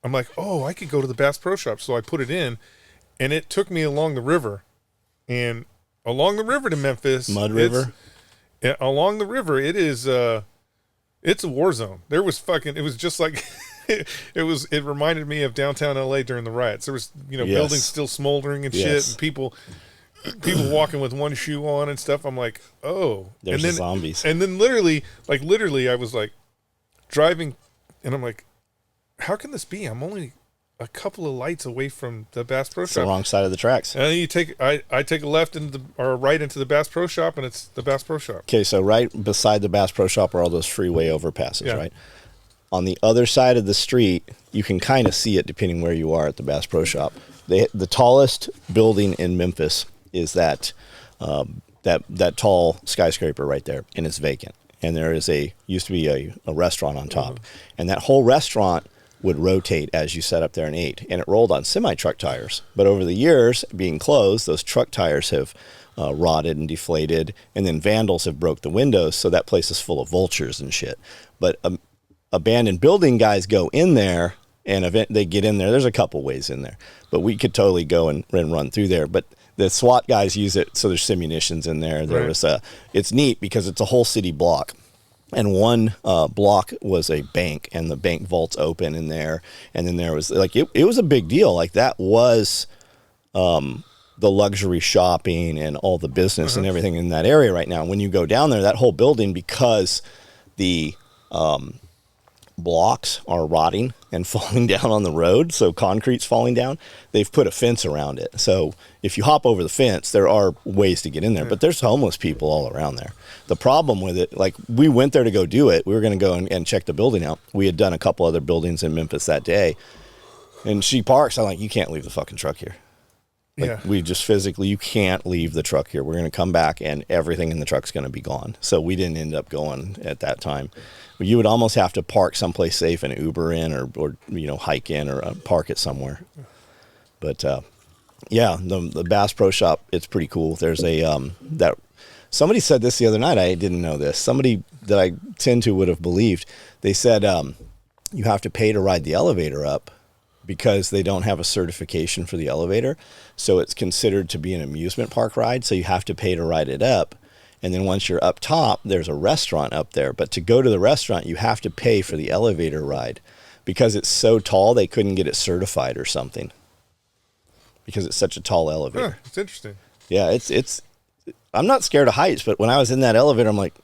I'm like, oh, I could go to the Bass Pro Shop. So I put it in, and it took me along the river, and along the river to Memphis, River. Along the river, it is it's a war zone. It was just like it reminded me of downtown LA during the riots. There was, buildings still smoldering and shit, and people walking with one shoe on and stuff. I'm like, oh, there's the zombies. And then literally, I was like driving, and I'm like, how can this be? I'm only a couple of lights away from the Bass Pro Shop. It's the wrong side of the tracks. And then I take a left or right into the Bass Pro Shop, and it's the Bass Pro Shop. Okay, so right beside the Bass Pro Shop are all those freeway overpasses, right? On the other side of the street, you can kind of see it depending where you are at the Bass Pro Shop. The tallest building in Memphis is that tall skyscraper right there, and it's vacant. And there used to be a restaurant on top, and that whole restaurant would rotate as you sat up there and ate, and it rolled on semi-truck tires. But over the years, being closed, those truck tires have rotted and deflated, and then vandals have broke the windows, so that place is full of vultures and shit. But abandoned building guys go in there, and they get in there. There's a couple ways in there, but we could totally go and run through there. But the SWAT guys use it, so there's simunitions in there. It's neat because it's a whole city block. And one block was a bank, and the bank vault's open in there. And then there was it was a big deal. Like that was the luxury shopping and all the business and everything in that area right now. When you go down there, that whole building, because the blocks are rotting and falling down on the road, so concrete's falling down, they've put a fence around it. So if you hop over the fence, there are ways to get in there, but there's homeless people all around there. The problem with it, like we went there to go do it. We were going to go and check the building out. We had done a couple other buildings in Memphis that day, and she parks. I'm like, you can't leave the fucking truck here. We just physically, you can't leave the truck here. We're going to come back and everything in the truck's going to be gone. So we didn't end up going at that time. You would almost have to park someplace safe and Uber in or hike in or park it somewhere. But the Bass Pro Shop, it's pretty cool. There's somebody said this the other night. I didn't know this. Somebody that I tend to would have believed. They said you have to pay to ride the elevator up, because they don't have a certification for the elevator. So it's considered to be an amusement park ride. So you have to pay to ride it up. And then once you're up top, there's a restaurant up there. But to go to the restaurant, you have to pay for the elevator ride. Because it's so tall, they couldn't get it certified or something. Because it's such a tall elevator. It's interesting. Yeah, it's I'm not scared of heights, but when I was in that elevator, I'm like,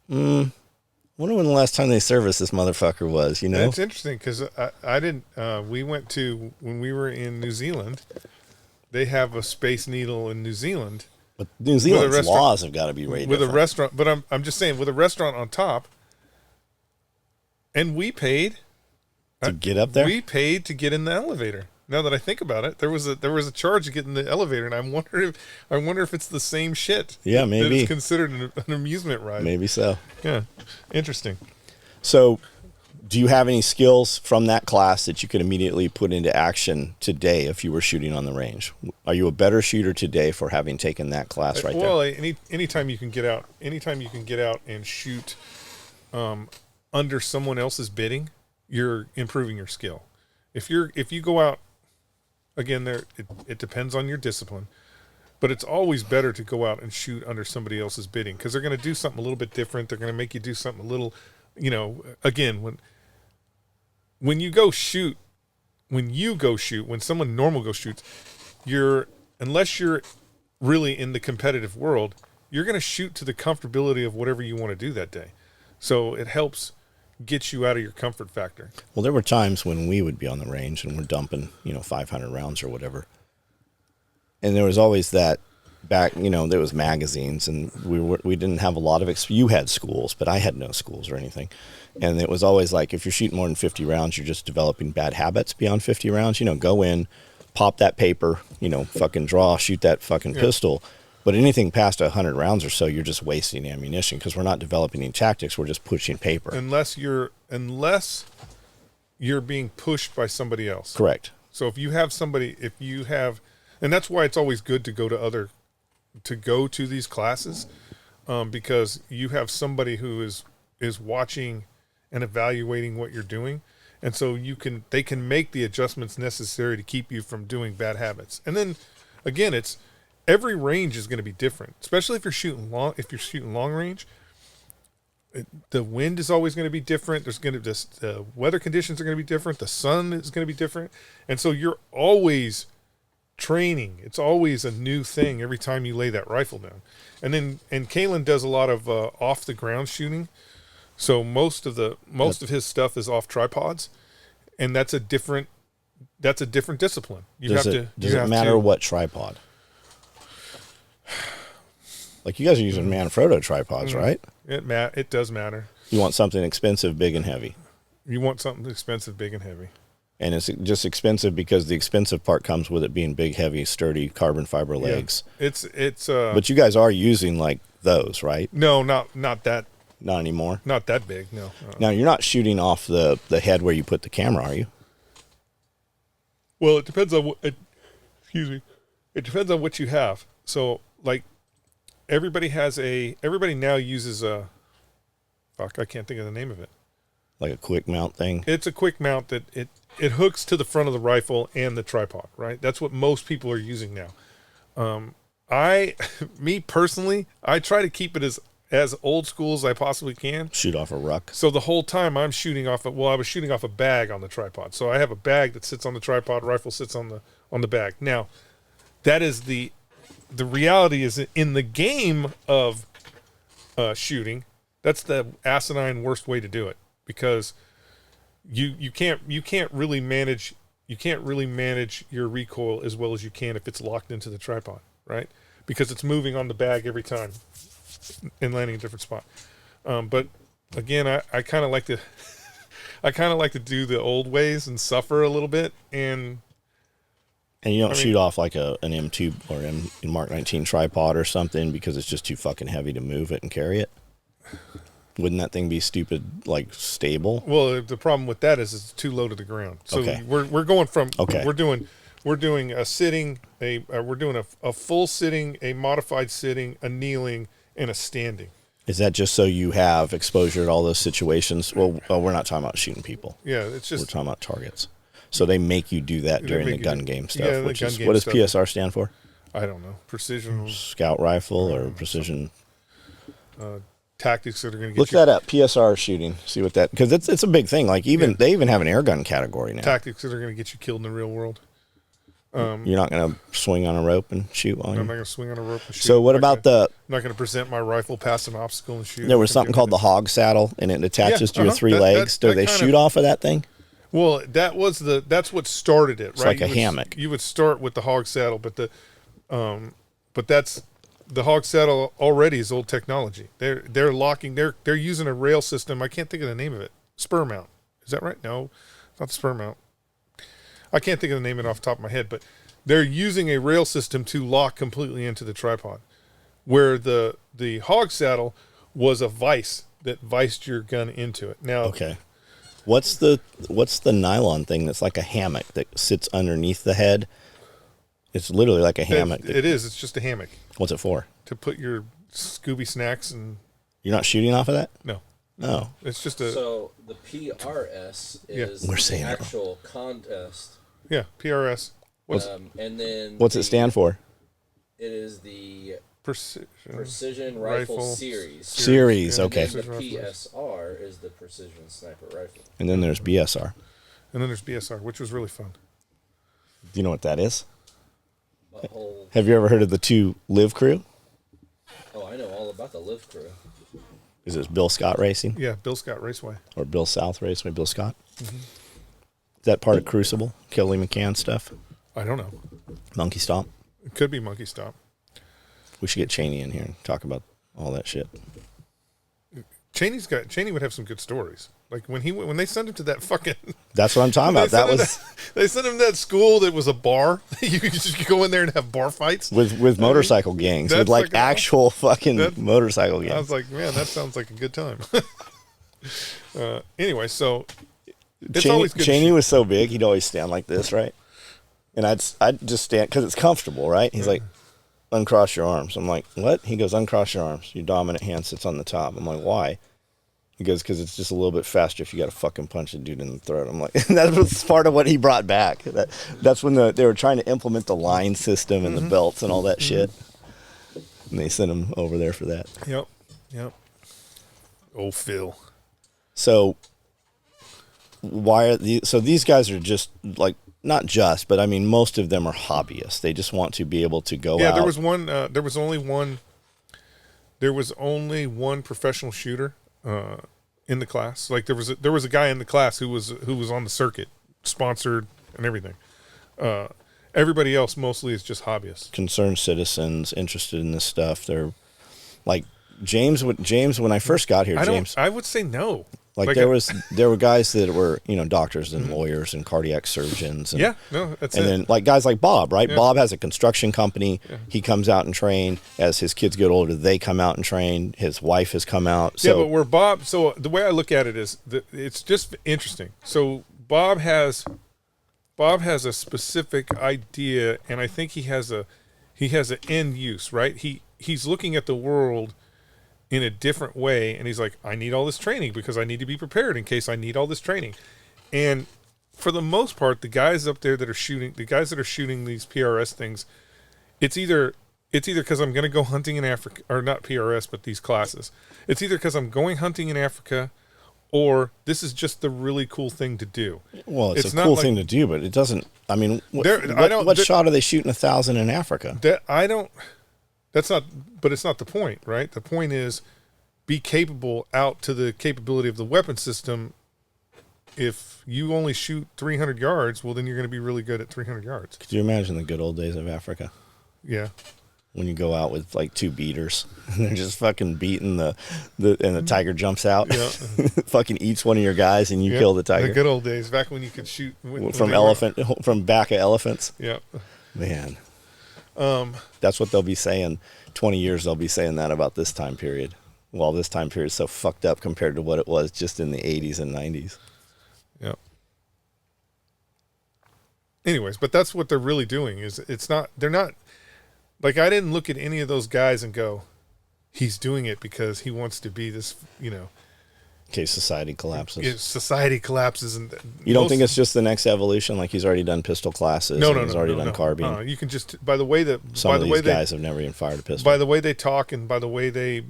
wonder when the last time they serviced this motherfucker was, It's interesting because I didn't, we went to, when we were in New Zealand, they have a Space Needle in New Zealand. But New Zealand's laws have got to be way with different. A restaurant, but I'm just saying, with a restaurant on top, and we paid. To get up there? We paid to get in the elevator. Now that I think about it, there was a charge to get in the elevator, and I wonder if it's the same shit. Yeah, maybe. That it's considered an amusement ride. Maybe so. Yeah, interesting. So Do you have any skills from that class that you could immediately put into action today if you were shooting on the range? Are you a better shooter today for having taken that class right there? Well, anytime you can get out and shoot under someone else's bidding, you're improving your skill. If you go out again, it depends on your discipline, but it's always better to go out and shoot under somebody else's bidding because they're going to do something a little bit different. They're going to make you do something a little, again, when you go shoot, when someone normal goes shoots, unless you're really in the competitive world, you're going to shoot to the comfortability of whatever you want to do that day. So it helps get you out of your comfort factor. Well, there were times when we would be on the range and we're dumping, 500 rounds or whatever. And there was always that back, there was magazines and we didn't have a lot of, you had schools, but I had no schools or anything. And it was always like, if you're shooting more than 50 rounds, you're just developing bad habits beyond 50 rounds. Go in, pop that paper, fucking draw, shoot that fucking pistol. But anything past 100 rounds or so, you're just wasting ammunition because we're not developing any tactics. We're just pushing paper. Unless you're being pushed by somebody else. Correct. So if you have, and that's why it's always good to go to these classes, because you have somebody who is watching and evaluating what you're doing, and so they can make the adjustments necessary to keep you from doing bad habits. And then again, every range is going to be different, especially if you're shooting long range. The wind is always going to be different. The weather conditions are going to be different. The sun is going to be different, and so you're always training. It's always a new thing every time you lay that rifle down. And Kalen does a lot of off the ground shooting. So most of his stuff is off tripods, and that's a different discipline. Does it matter what tripod? Like you guys are using Manfrotto tripods, right? It does matter. You want something expensive, big and heavy. You want something expensive, big and heavy. And it's just expensive because the expensive part comes with it being big, heavy, sturdy carbon fiber legs. Yeah. But you guys are using like those, right? No, not that. Not anymore. Not that big. No. Now you're not shooting off the head where you put the camera, are you? Well, it depends on what. Excuse me. It depends on what you have. So like, everybody now uses a. Fuck, I can't think of the name of it. Like a quick mount thing. It's a quick mount that it hooks to the front of the rifle and the tripod, right? That's what most people are using now. Me personally, I try to keep it as old school as I possibly can. Shoot off a ruck. So the whole time I'm shooting I was shooting off a bag on the tripod. So I have a bag that sits on the tripod, rifle sits on the bag. Now, that is the reality is in the game of shooting, that's the asinine worst way to do it. Because you can't really manage your recoil as well as you can if it's locked into the tripod, right? Because it's moving on the bag every time and landing a different spot. But again, I kind of like to do the old ways and suffer a little bit and you don't shoot off like an M2 or Mark 19 tripod or something because it's just too fucking heavy to move it and carry it. Wouldn't that thing be stupid, like stable? Well, the problem with that is it's too low to the ground. So we're going from we're doing a sitting, we're doing a full sitting, a modified sitting, a kneeling, and a standing. Is that just so you have exposure to all those situations? Well, we're not talking about shooting people. Yeah, it's just we're talking about targets. So they make you do that during the gun game stuff. Yeah, what does PSR stand for? I don't know. Precision scout rifle or precision. Tactics that are going to get look that up. PSR shooting. See what that because it's a big thing. Like they even have an air gun category now. Tactics that are going to get you killed in the real world. You're not going to swing on a rope and shoot while I'm not going to swing on a rope and shoot. So what about I'm not going to present my rifle past an obstacle and shoot. There was something called the hog saddle, and it attaches to your three legs. Do they shoot off of that thing? Well, that's what started it. It's right? like a hammock. You would start with the hog saddle, but that's. The hog saddle already is old technology. They're locking. They're using a rail system. I can't think of the name of it. Spur mount. Is that right? No, not the spur mount. I can't think of the name of it off the top of my head. But they're using a rail system to lock completely into the tripod, where the hog saddle was a vise that viced your gun into it. Now, What's the nylon thing that's like a hammock that sits underneath the head? It's literally like a hammock. It is. It's just a hammock What's it for? to put your Scooby snacks and. You're not shooting off of that? No. Oh. It's just a. So the PRS is We're the saying it. actual contest. Yeah, PRS. And then What's it stand for? It is the Precision Rifle Series. Series, Yeah, okay. And the Precision rifle. PSR is the Precision Sniper Rifle. And then there's BSR. And then there's BSR, which was really fun. Do you know what that is? Butthole. Have you ever heard of the 2 Live crew? Oh, I know all about the Live Crew. Is it Bill Scott Racing? Yeah, Bill Scott Raceway. Or Bill South Raceway, Bill Scott? Mm-hmm. Is that part of Crucible? Kelly McCann stuff? I don't know. Monkey Stomp? It could be Monkey Stomp. We should get Cheney in here and talk about all that shit. Cheney would have some good stories. Like when they sent him to that fucking. That's what I'm talking about. That was they sent him to that school that was a bar. You could just go in there and have bar fights with motorcycle gangs, with like actual fucking motorcycle gangs. I was like, man, that sounds like a good time. Anyway, so it's always good. Cheney was so big, he'd always stand like this, right? And I'd just stand because it's comfortable, right? He's like, uncross your arms. I'm like, what? He goes, uncross your arms. Your dominant hand sits on the top. I'm like, why? He goes, because it's just a little bit faster if you got to fucking punch a dude in the throat. I'm like, that was part of what he brought back. That's when they were trying to implement the line system and the belts and all that shit. And they sent him over there for that. Yep. Oh, Phil. So these guys are just like, not just, but I mean, most of them are hobbyists. They just want to be able to go out. Yeah, there was only one professional shooter in the class. Like there was a guy in the class who was on the circuit, sponsored and everything. Everybody else mostly is just hobbyists. Concerned citizens interested in this stuff. They're like James. When I first got here, I would say no. Like there were guys that were doctors and lawyers and cardiac surgeons. And, then like guys like Bob, right? Yeah. Bob has a construction company. Yeah. He comes out and train. As his kids get older, they come out and train. His wife has come out. So, yeah, but so the way I look at it is it's just interesting. So Bob has a specific idea, and I think he has an end use, right? He's looking at the world in a different way, and he's like, I need all this training because I need to be prepared in case I need all this training. And for the most part, the guys up there that are shooting these PRS things, it's either because I'm going to go hunting in Africa, or not PRS, but these classes. It's either because I'm going hunting in Africa, or this is just the really cool thing to do. Well, it's a cool thing to do, but it doesn't. I mean, what shot are they shooting 1,000 in Africa? But it's not the point, right? The point is be capable out to the capability of the weapon system. If you only shoot 300 yards, well, then you're going to be really good at 300 yards. Could you imagine the good old days of Africa? Yeah. When you go out with like 2 beaters and they're just fucking beating and the tiger jumps out, fucking eats one of your guys and you kill the tiger. The good old days, back when you could shoot from back of elephants. Yeah. Man. That's what they'll be saying. 20 years they'll be saying that about this time period. Well, this time period is so fucked up compared to what it was just in the 80s and 90s. Yeah. Anyways, but that's what they're really doing. They're not, like, I didn't look at any of those guys and go, he's doing it because he wants to be this, In case society collapses. If society collapses. And you don't think it's just the next evolution? Like he's already done pistol classes. No, he's already done carbine. You can just, by the way that some of these guys have never even fired a pistol. By the way they talk and by the way they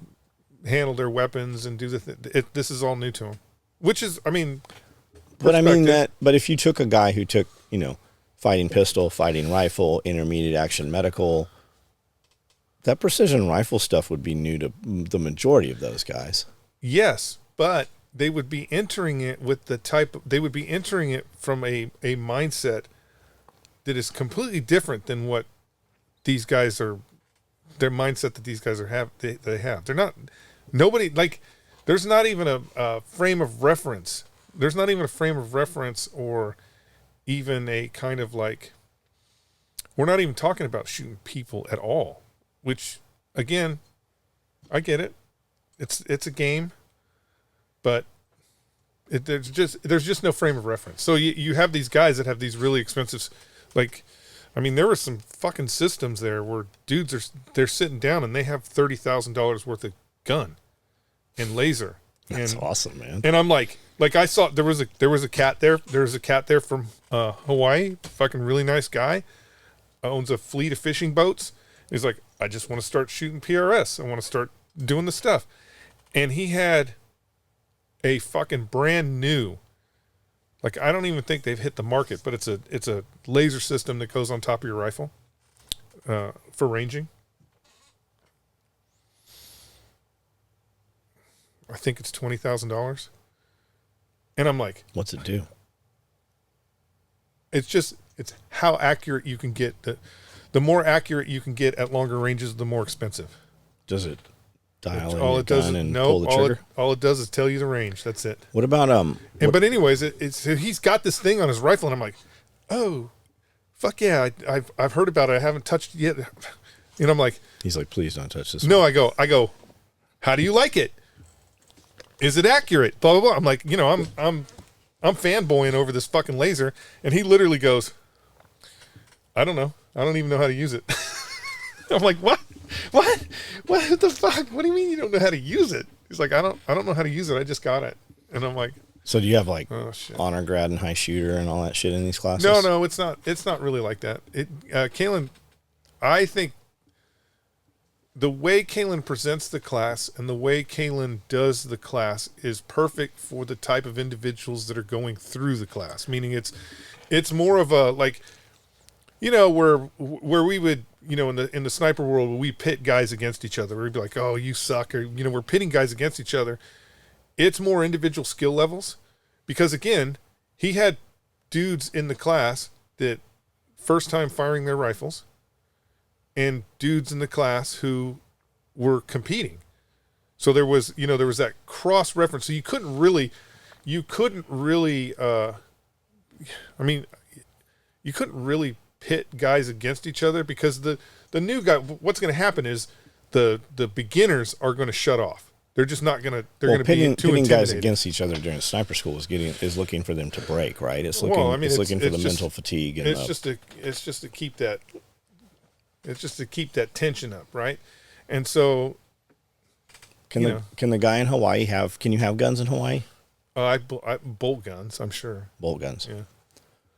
handle their weapons and do this is all new to them. Which is, but if you took a guy who took, fighting pistol, fighting rifle, intermediate action medical, that precision rifle stuff would be new to the majority of those guys. Yes, but they would be entering it from a mindset that is completely different than what these guys are, their mindset that these guys they have. They're not, nobody, like, there's not even a frame of reference. There's not even a frame of reference or even a kind of like, we're not even talking about shooting people at all, which, again, I get it. It's a game. But There's just no frame of reference. So you have these guys that have these really expensive, like, I mean, there were some fucking systems there where dudes they're sitting down and they have $30,000 worth of gun and laser. That's awesome, man. And I'm like I saw there was a cat there. There was a cat there from Hawaii. Fucking really nice guy. Owns a fleet of fishing boats. He's like, I just want to start shooting PRS. I want to start doing the stuff. And he had a fucking brand new, like, I don't even think they've hit the market, but it's a laser system that goes on top of your rifle for ranging. I think it's $20,000. And I'm like, what's it do? It's how accurate you can get. The more accurate you can get at longer ranges, the more expensive. Does it dial in all your it does gun is and no. pull the trigger? All it does is tell you the range. That's it. What about But anyways, so he's got this thing on his rifle, and I'm like, oh, fuck yeah! I've heard about it. I haven't touched it yet. And I'm like, he's like, please don't touch this. No, one. I go. How do you like it? Is it accurate? Blah blah blah. I'm like, I'm fanboying over this fucking laser, and he literally goes, I don't know. I don't even know how to use it. I'm like, what? What the fuck? What do you mean you don't know how to use it? He's like, I don't know how to use it. I just got it. And I'm like, so do you have like oh, shit. honor grad and high shooter and all that shit in these classes? No, it's not. It's not really like that. Kalen, I think the way Kalen presents the class and the way Kalen does the class is perfect for the type of individuals that are going through the class. Meaning it's more of a, like, where we would, in the sniper world, we pit guys against each other. We'd be like, oh, you suck, or we're pitting guys against each other. It's more individual skill levels, because again, he had dudes in the class that first time firing their rifles, and dudes in the class who were competing. So there was that cross reference. So you couldn't really, you couldn't really pit guys against each other, because the new guy, what's going to happen is the beginners are going to shut off. They're just not going to. They're going to be too pitting intimidated. guys against each other during sniper school is looking for them to break, right? It's looking. It's looking for the mental fatigue. And it's just to keep that. It's just to keep that tension up, right? And so, can the guy in Hawaii have? Can you have guns in Hawaii? I bolt guns, I'm sure. Bolt guns. Yeah.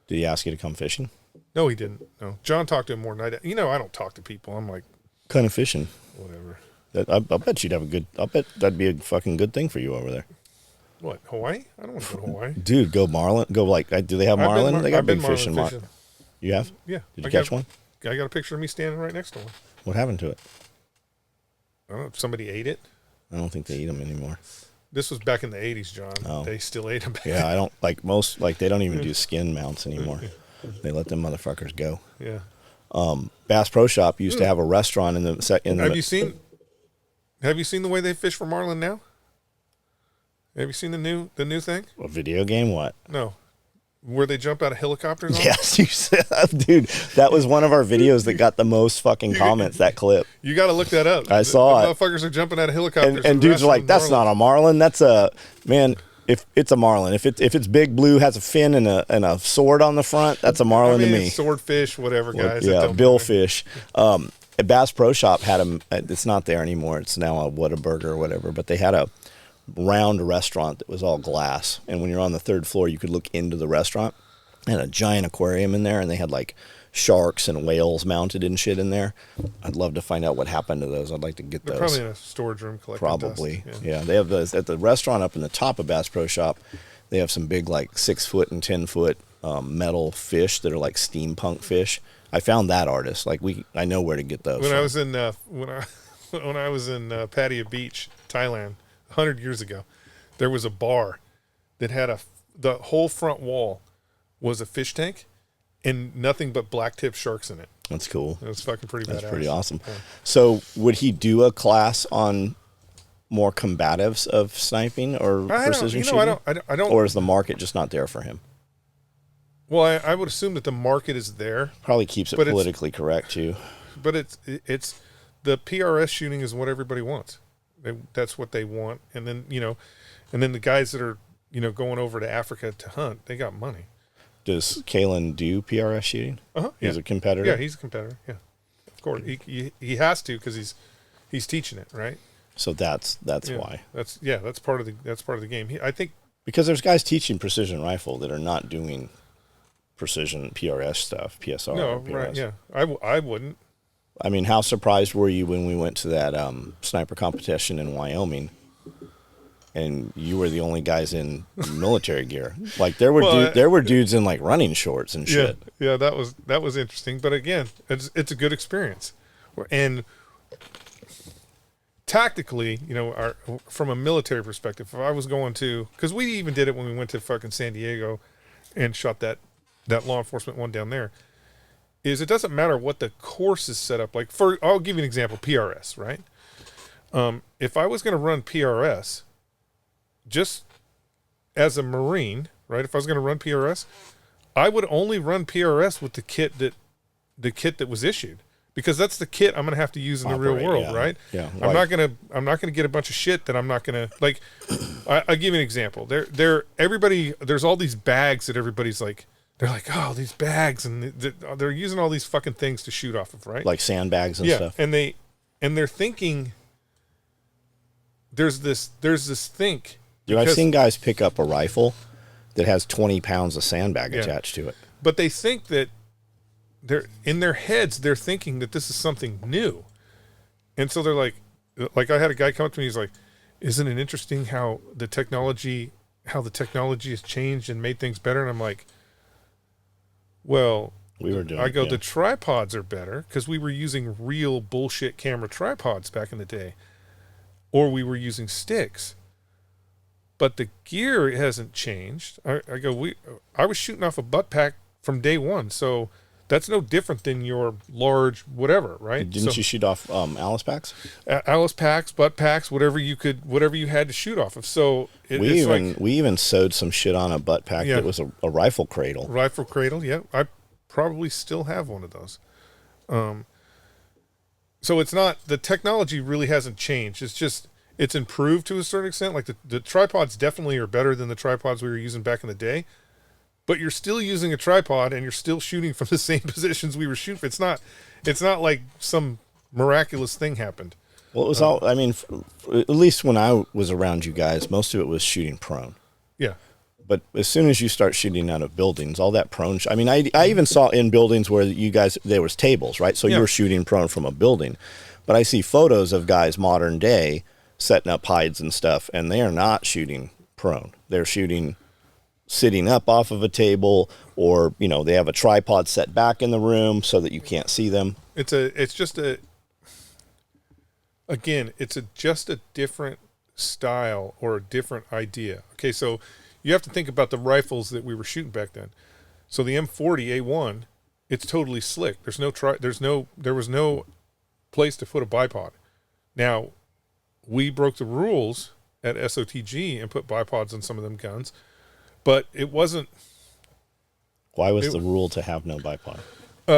Did he ask you to come fishing? No, he didn't. No, John talked to him more than I did. I don't talk to people. I'm like, Kind of fishing. Whatever. I bet you'd have a good. I bet that'd be a fucking good thing for you over there. What, Hawaii? I don't want to go to Hawaii. Dude, go marlin. Go do they have marlin? They got big fish in marlin. You have? Yeah. Did you catch one? I got a picture of me standing right next to one. What happened to it? I don't know if somebody ate it. I don't think they eat them anymore. This was back in the 80s, John. Oh. They still ate them. Yeah, I don't like most. Like they don't even do skin mounts anymore. They let them motherfuckers go. Yeah. Bass Pro Shop used to have a restaurant in the. Have you seen the way they fish for marlin now? Have you seen the new thing? A video game? What? No. Where they jump out of helicopters on? Yes, you said that, dude. That was one of our videos that got the most fucking comments, that clip. You got to look that up. I saw the motherfuckers are jumping out of helicopters. And dudes are like, that's not a marlin. That's a, man, if it's a marlin. If it's big blue, has a fin and a sword on the front, that's a marlin to me. Swordfish, whatever, guys. Yeah, billfish. Bass Pro Shop had them. It's not there anymore. It's now a Whataburger or whatever. But they had a round restaurant that was all glass. And when you're on the third floor, you could look into the restaurant. They had a giant aquarium in there, and they had like sharks and whales mounted and shit in there. I'd love to find out what happened to those. I'd like to get They're those. probably in a storage room collecting Probably. dust. Yeah, they have those at the restaurant up in the top of Bass Pro Shop. They have some big like 6 foot and 10 foot metal fish that are like steampunk fish. I found that artist. Like I know where to get those. When I was in when I was in Pattaya Beach, Thailand, 100 years ago, there was a bar that had the whole front wall was a fish tank and nothing but black tip sharks in it. That's cool. It was fucking pretty badass. That's pretty awesome. Yeah. So would he do a class on more combatives of sniping or precision shooting? I don't. Or is the market just not there for him? Well, I would assume that the market is there. Probably keeps it politically correct too. But it's the PRS shooting is what everybody wants. That's what they want. And then, and then the guys that are going over to Africa to hunt. They got money. Does Kalen do PRS shooting? He's a competitor. Yeah, he's a competitor. Yeah, of course. He has to because he's teaching it, right? So that's why. That's part of the game. I think because there's guys teaching precision rifle that are not doing precision PRS stuff, PSR. No, or PRS. right? Yeah, I wouldn't. I mean, how surprised were you when we went to that sniper competition in Wyoming, and you were the only guys in military gear? Like there were dudes in like running shorts and shit. Yeah, that was interesting. But again, it's a good experience, and tactically, from a military perspective, if I was going to, because we even did it when we went to fucking San Diego, and shot that law enforcement one down there. Is it doesn't matter what the course is set up like. I'll give you an example, PRS, right? If I was going to run PRS, just as a Marine, right? If I was going to run PRS, I would only run PRS with the kit that was issued, because that's the kit I'm going to have to use in the real world, right? Yeah. I'm not going to get a bunch of shit that I'm not going to like. I'll give you an example. There's all these bags that everybody's like. They're like, oh, these bags, and they're using all these fucking things to shoot off of, right? Like sandbags and stuff. And they're thinking. There's this think. Dude, I've seen guys pick up a rifle that has 20 pounds of sandbag attached to it. But they think that they're in their heads. They're thinking that this is something new, and so they're like I had a guy come up to me. He's like, "Isn't it interesting how the technology has changed and made things better?" And I'm like, well, the tripods are better because we were using real bullshit camera tripods back in the day, or we were using sticks. But the gear hasn't changed. I was shooting off a butt pack from day one, so that's no different than your large whatever, right? Didn't you shoot off Alice packs? Alice packs, butt packs, whatever you had to shoot off of. So we even sewed some shit on a butt pack that was a rifle cradle. Rifle cradle, yeah. I probably still have one of those. So it's not, the technology really hasn't changed. It's just, it's improved to a certain extent. Like the tripods definitely are better than the tripods we were using back in the day. But you're still using a tripod and you're still shooting from the same positions we were shooting. It's not like some miraculous thing happened. Well, it was at least when I was around you guys, most of it was shooting prone. Yeah. But as soon as you start shooting out of buildings, all that prone, I even saw in buildings where you guys, there was tables, right? So you were shooting prone from a building. But I see photos of guys modern day setting up hides and stuff, and they are not shooting prone. They're shooting sitting up off of a table, or they have a tripod set back in the room so that you can't see them. It's just a different style or a different idea. Okay, so you have to think about the rifles that we were shooting back then. So the M40A1, it's totally slick. There was no place to put a bipod. Now, we broke the rules at SOTG and put bipods on some of them guns. But it wasn't. Why was the rule to have no bipod?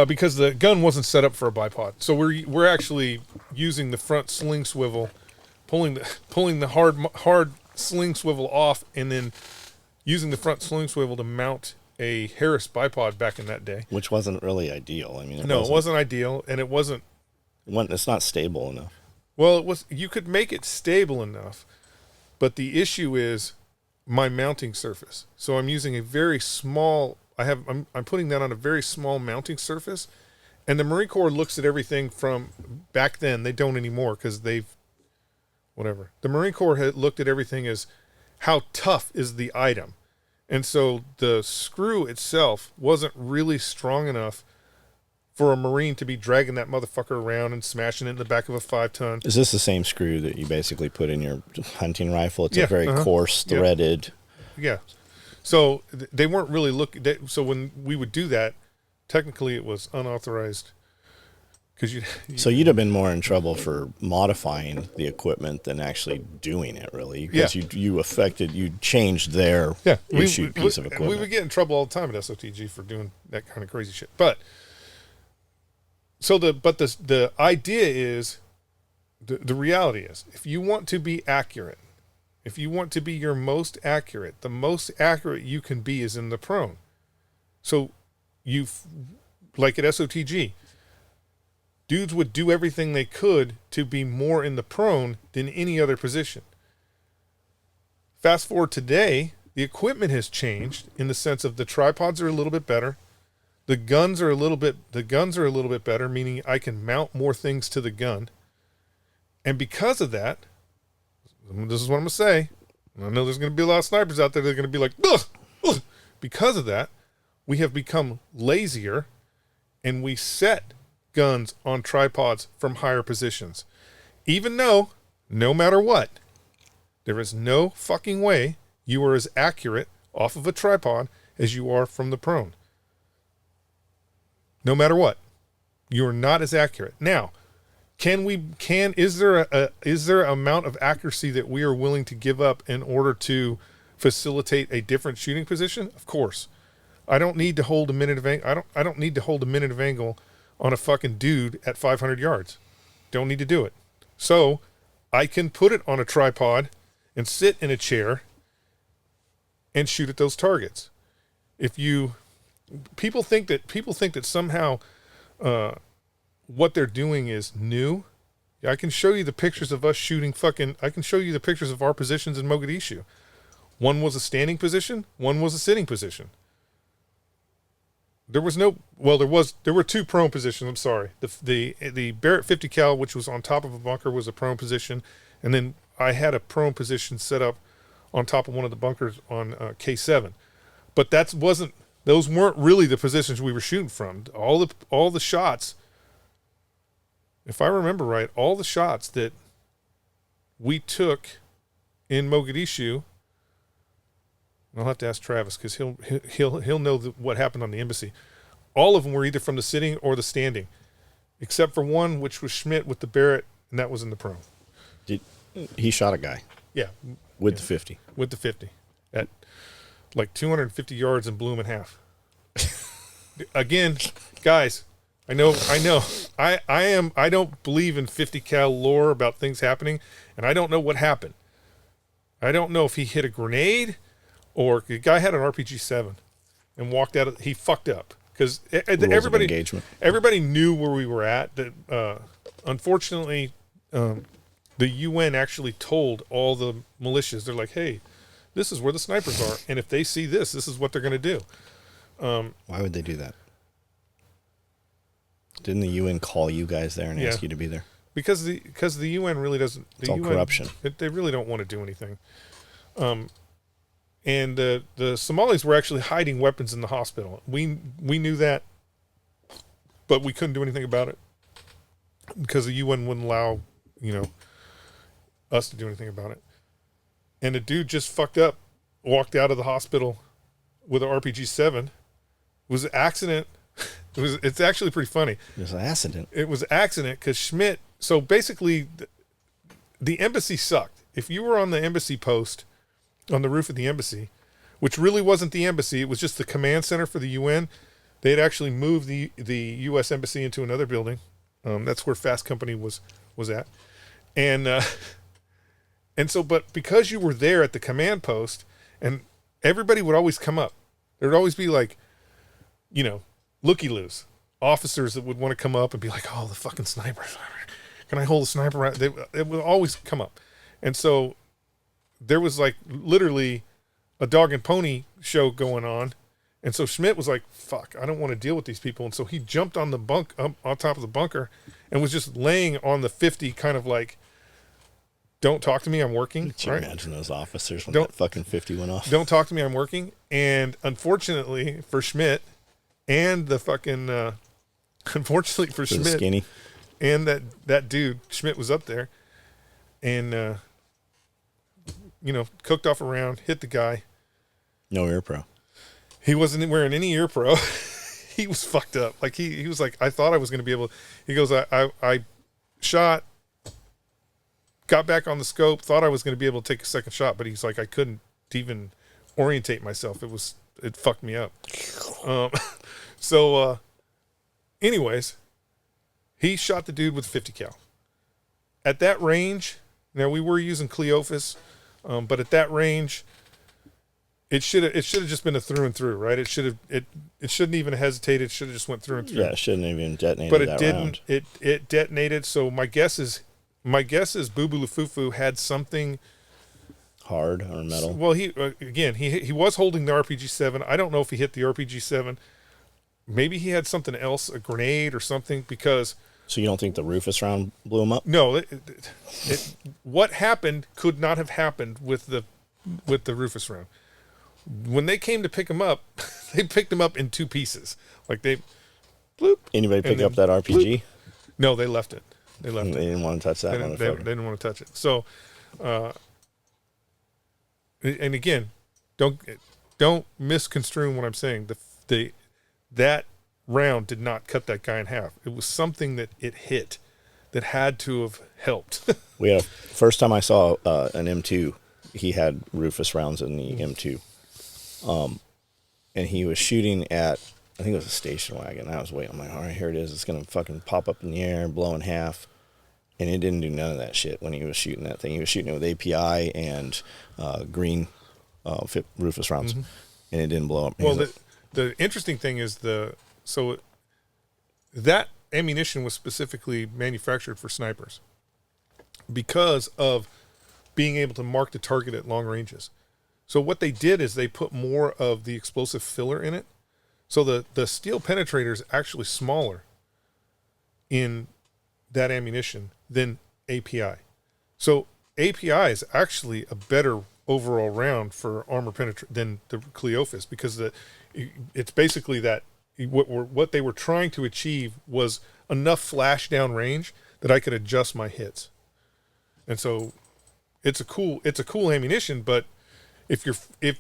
Because the gun wasn't set up for a bipod. So we're actually using the front sling swivel, pulling the hard sling swivel off, and then using the front sling swivel to mount a Harris bipod back in that day. Which wasn't really ideal. It wasn't ideal, and it wasn't. It's not stable enough. Well, it was. You could make it stable enough, but the issue is my mounting surface. So I'm using a very small. I'm putting that on a very small mounting surface, and the Marine Corps looks at everything from back then. They don't anymore because they've whatever. The Marine Corps had looked at everything as how tough is the item, and so the screw itself wasn't really strong enough for a Marine to be dragging that motherfucker around and smashing it in the back of a 5-ton. Is this the same screw that you basically put in your hunting rifle? It's a very coarse, threaded. Yeah. So they weren't really looking. So when we would do that, technically it was unauthorized. So you'd have been more in trouble for modifying the equipment than actually doing it, really. Because you changed their issued piece of equipment. We would get in trouble all the time at SOTG for doing that kind of crazy shit. But the idea is, the reality is, if you want to be accurate, if you want to be your most accurate, the most accurate you can be is in the prone. So like at SOTG, dudes would do everything they could to be more in the prone than any other position. Fast forward today, the equipment has changed in the sense of the tripods are a little bit better. The guns are a little bit better, meaning I can mount more things to the gun. And because of that, this is what I'm going to say. I know there's going to be a lot of snipers out there that are going to be like, ugh, ugh. Because of that, we have become lazier and we set guns on tripods from higher positions. Even though, no matter what, there is no fucking way you are as accurate off of a tripod as you are from the prone. No matter what, you are not as accurate. Now, is there an amount of accuracy that we are willing to give up in order to facilitate a different shooting position? Of course. I don't need to hold a minute of angle. I don't need to hold a minute of angle on a fucking dude at 500 yards. Don't need to do it. So I can put it on a tripod and sit in a chair and shoot at those targets. People think that somehow what they're doing is new. I can show you the pictures of us shooting I can show you the pictures of our positions in Mogadishu. One was a standing position, one was a sitting position. There were two prone positions. I'm sorry. The Barrett 50 cal, which was on top of a bunker, was a prone position, and then I had a prone position set up on top of one of the bunkers on K7. But those weren't really the positions we were shooting from. All the shots, if I remember right, all the shots that we took in Mogadishu, I'll have to ask Travis because he'll know what happened on the embassy. All of them were either from the sitting or the standing, except for one, which was Schmidt with the Barrett, and that was in the prone. He shot a guy. Yeah. With the 50. With the 50 at like 250 yards and blew him in half. Again, guys, I know. I don't believe in 50 cal lore about things happening, and I don't know what happened. I don't know if he hit a grenade or the guy had an RPG-7 and walked out. He fucked up because everybody knew where we were at. That unfortunately, the UN actually told all the militias. They're like, hey, this is where the snipers are, and if they see this is what they're going to do. Why would they do that? Didn't the UN call you guys there and ask you to be there? Because the UN really doesn't. It's all corruption. They really don't want to do anything. And the Somalis were actually hiding weapons in the hospital. We knew that, but we couldn't do anything about it because the UN wouldn't allow us to do anything about it. And the dude just fucked up, walked out of the hospital with an RPG-7. It was an accident. It's actually pretty funny. It was an accident. It was an accident because Schmidt. So basically, the embassy sucked. If you were on the embassy post, on the roof of the embassy, which really wasn't the embassy, it was just the command center for the UN. They had actually moved the U.S. embassy into another building. That's where Fast Company was at, and so, but because you were there at the command post, and everybody would always come up, there would always be like, looky-loos, officers that would want to come up and be like, oh, the fucking snipers. Can I hold a sniper? Right? They would always come up. And so there was like literally a dog and pony show going on. And so Schmidt was like, fuck, I don't want to deal with these people. And so he jumped on the on top of the bunker and was just laying on the 50 kind of like, don't talk to me, I'm working. Can you imagine those officers when that fucking 50 went off? Don't talk to me, I'm working. And unfortunately for Schmidt and the fucking, unfortunately for Schmidt skinny. And that dude, Schmidt was up there and, cooked off a round, hit the guy. No ear pro. He wasn't wearing any ear pro. He was fucked up. Like he was like, I thought I was going to be able, he goes, I shot, got back on the scope, thought I was going to be able to take a second shot, but he's like, I couldn't even orientate myself. It fucked me up. Anyways, he shot the dude with 50 cal. At that range, now we were using Cleophas. But at that range, it should have just been a through and through, right? It shouldn't even hesitate. It should have just went through and through. Yeah, it shouldn't have even detonated. But it that didn't. round. It detonated. So my guess is Boo Boo Lufufu had something Hard or metal. Well, he was holding the RPG-7. I don't know if he hit the RPG-7. Maybe he had something else, a grenade or something, because... So you don't think the Rufus round blew him up? No. What happened could not have happened with the Rufus round. When they came to pick him up, they picked him up in two pieces. Like they... Bloop, Anybody pick up that RPG? Bloop. No, they left it. They didn't want to touch that they didn't want to touch it. So... and again, don't misconstrue what I'm saying. That round did not cut that guy in half. It was something that it hit that had to have helped. We had first time I saw an M2, he had Rufus rounds in the M2, and he was shooting at, I think it was a station wagon. I was waiting. I'm like, all right, here it is. It's gonna fucking pop up in the air and blow in half. And it didn't do none of that shit when he was shooting that thing. He was shooting it with API and green Rufus rounds, and it didn't blow up. Well, the interesting thing is that ammunition was specifically manufactured for snipers because of being able to mark the target at long ranges. So what they did is they put more of the explosive filler in it. So the steel penetrator is actually smaller in that ammunition than API. So API is actually a better overall round for armor penetrate than the Cleophas, because it's basically that what they were trying to achieve was enough flash down range that I could adjust my hits. And so it's a cool ammunition, but if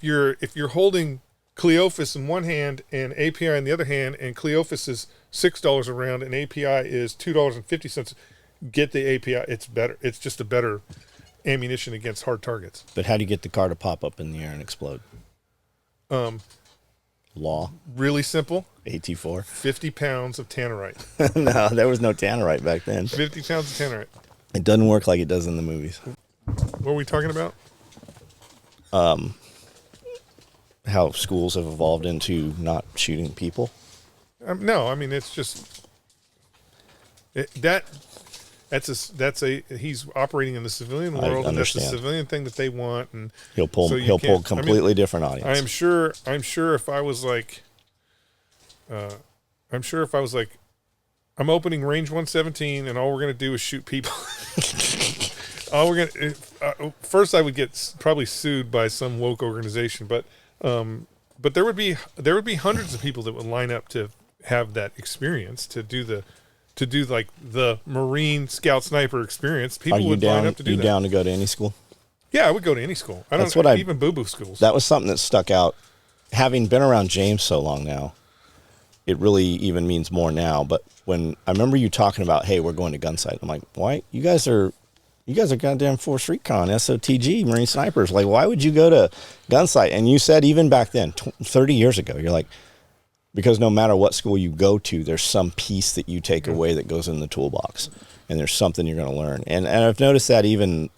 you're holding Cleophas in one hand and API in the other hand, and Cleophas is $6 a round and API is $2.50, get the API. It's better. It's just a better ammunition against hard targets. But how do you get the car to pop up in the air and explode? Law. Really simple. AT4. 50 pounds of tannerite. No, there was no tannerite back then. 50 pounds of tannerite. It doesn't work like it does in the movies. What are we talking about? How schools have evolved into not shooting people. No, I mean, it's just he's operating in the civilian world, and that's the civilian thing that they want, and he'll pull completely different audience. I'm sure if I was like, I'm opening range 117, and all we're gonna do is shoot people. First I would get probably sued by some woke organization, but there would be hundreds of people that would line up to have that experience, to do the Marine Scout Sniper experience. People would line up to do that. Are you down to go to any school? Yeah, I would go to any school. Even boo-boo schools. That was something that stuck out. Having been around James so long now, it really even means more now. But when I remember you talking about, hey, we're going to Gunsight, I'm like, why? You guys are goddamn Force Recon, SOTG, Marine Snipers. Like, why would you go to Gunsight? And you said even back then, 30 years ago, you're like, because no matter what school you go to, there's some piece that you take away that goes in the toolbox, and there's something you're going to learn. And I've noticed that even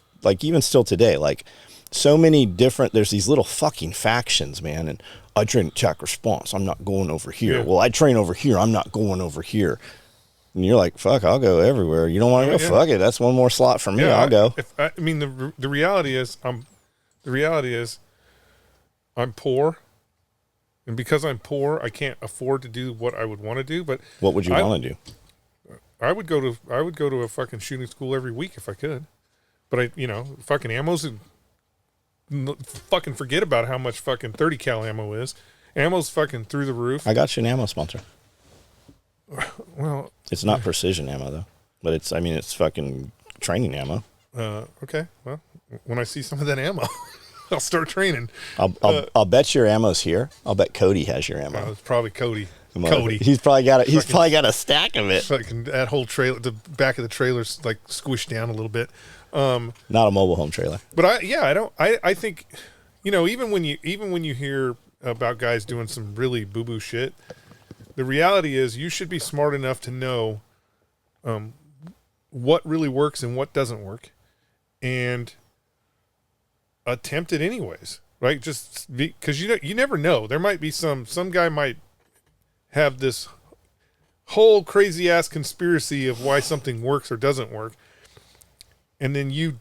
still today, like so many different, there's these little fucking factions, man. And I train attack response. I'm not going over here. Yeah. Well, I train over here. I'm not going over here. And you're like, fuck, I'll go everywhere. You don't want to go? Yeah. Fuck it. That's one more slot for me. Yeah, I'll go. The reality is I'm poor. And because I'm poor, I can't afford to do what I would want to do. But what would you want to do? I would go to a fucking shooting school every week if I could. But fucking ammo's, fucking forget about how much fucking 30 cal ammo is. Ammo's fucking through the roof. I got you an ammo sponsor. Well, it's not precision ammo though, but it's fucking training ammo. Okay. Well, when I see some of that ammo, I'll start training. I'll bet your ammo's here. I'll bet Cody has your ammo. It's probably Cody. He's probably got a stack of it. Fucking that whole trailer, the back of the trailer's like squished down a little bit. Not a mobile home trailer. But I think, even when you hear about guys doing some really boo-boo shit, the reality is you should be smart enough to know what really works and what doesn't work. And attempt it anyways, right? Just because you never know. There might be some guy might have this whole crazy ass conspiracy of why something works or doesn't work, and then you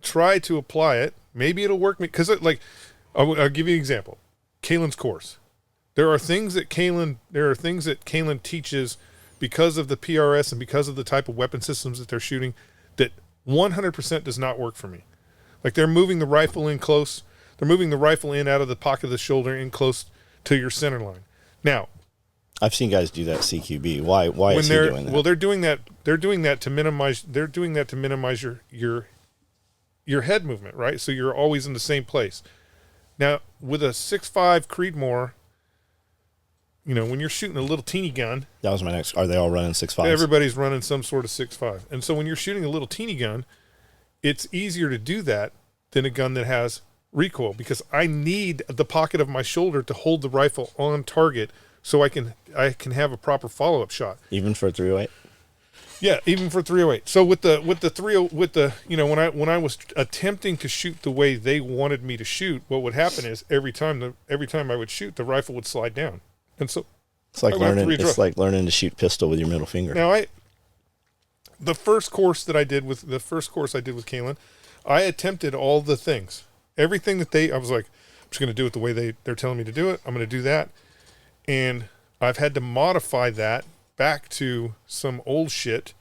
try to apply it. Maybe it'll work. Because like, I'll give you an example. Kalen's course. There are things that Kalen teaches because of the PRS and because of the type of weapon systems that they're shooting that 100% does not work for me. Like they're moving the rifle in close. They're moving the rifle in out of the pocket of the shoulder in close to your center line. Now, I've seen guys do that CQB. Why is he doing that? Well, they're doing that to minimize. They're doing that to minimize your head movement, right? So you're always in the same place. Now, with a 6.5 Creedmoor, when you're shooting a little teeny gun, that was my next. Are they all running 6.5? Everybody's running some sort of 6.5, and so when you're shooting a little teeny gun, it's easier to do that than a gun that has recoil, because I need the pocket of my shoulder to hold the rifle on target so I can have a proper follow-up shot. Even for 308? Yeah, even for 308. So when I was attempting to shoot the way they wanted me to shoot, what would happen is every time I would shoot, the rifle would slide down. And so it's like learning to shoot pistol with your middle finger. Now the first course I did with Kalen, I attempted all the things. Everything that I was like, I'm just going to do it the way they're telling me to do it. I'm going to do that. And I've had to modify that back to some old shit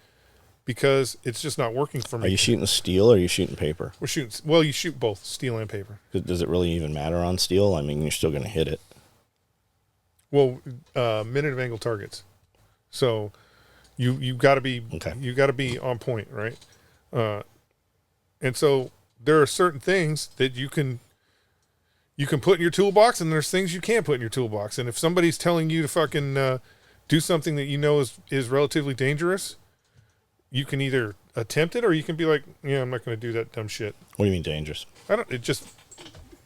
because it's just not working for me. Are you shooting steel or are you shooting paper? You shoot both steel and paper. Does it really even matter on steel? I mean, you're still going to hit it. Well, minute of angle targets. So you got to be on point, right? And so there are certain things that you can put in your toolbox, and there's things you can't put in your toolbox. And if somebody's telling you to fucking do something that is relatively dangerous, you can either attempt it or you can be like, yeah, I'm not going to do that dumb shit. What do you mean dangerous?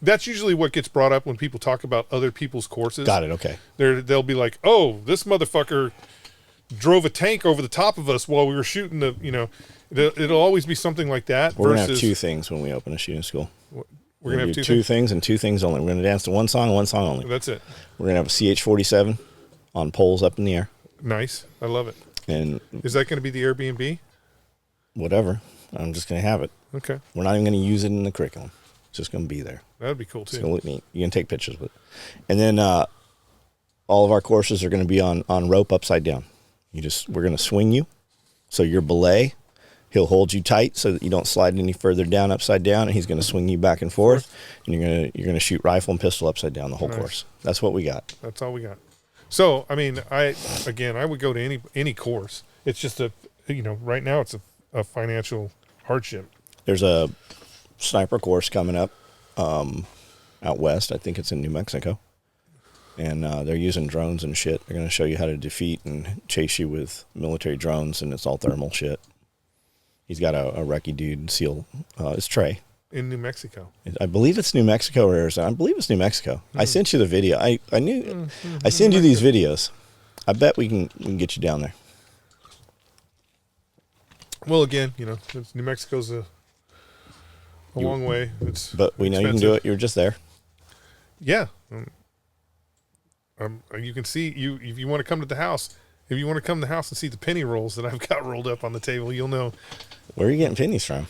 That's usually what gets brought up when people talk about other people's courses. Got it, okay. They'll be like, oh, this motherfucker drove a tank over the top of us while we were shooting it'll always be something like that. We're going to have two things when we open a shooting school. We're going to have two things and two things only. We're going to dance to one song only. That's it. We're going to have a CH-47 on poles up in the air. Nice. I love it. And is that going to be the Airbnb? Whatever. I'm just going to have it. Okay. We're not even going to use it in the curriculum. It's just going to be there. That would be cool, too. It's going to look neat. You can take pictures with it. And then all of our courses are going to be on rope upside down. We're going to swing you. So your belay, he'll hold you tight so that you don't slide any further down upside down, and he's going to swing you back and forth. And you're going to shoot rifle and pistol upside down the whole course. That's what we got. That's all we got. So, I mean, I would go to any course. It's just right now it's a financial hardship. There's a sniper course coming up out west. I think it's in New Mexico. And they're using drones and shit. They're going to show you how to defeat and chase you with military drones, and it's all thermal shit. He's got a recce dude SEAL. It's Trey. In New Mexico. I believe it's New Mexico or Arizona. I believe it's New Mexico. I sent you the video. I knew. I send you these videos. I bet we can get you down there. Well, again, New Mexico's a long way. But we know you can do it. You're just there. Yeah. You can see if you want to come to the house. If you want to come to the house and see the penny rolls that I've got rolled up on the table, you'll know. Where are you getting pennies from?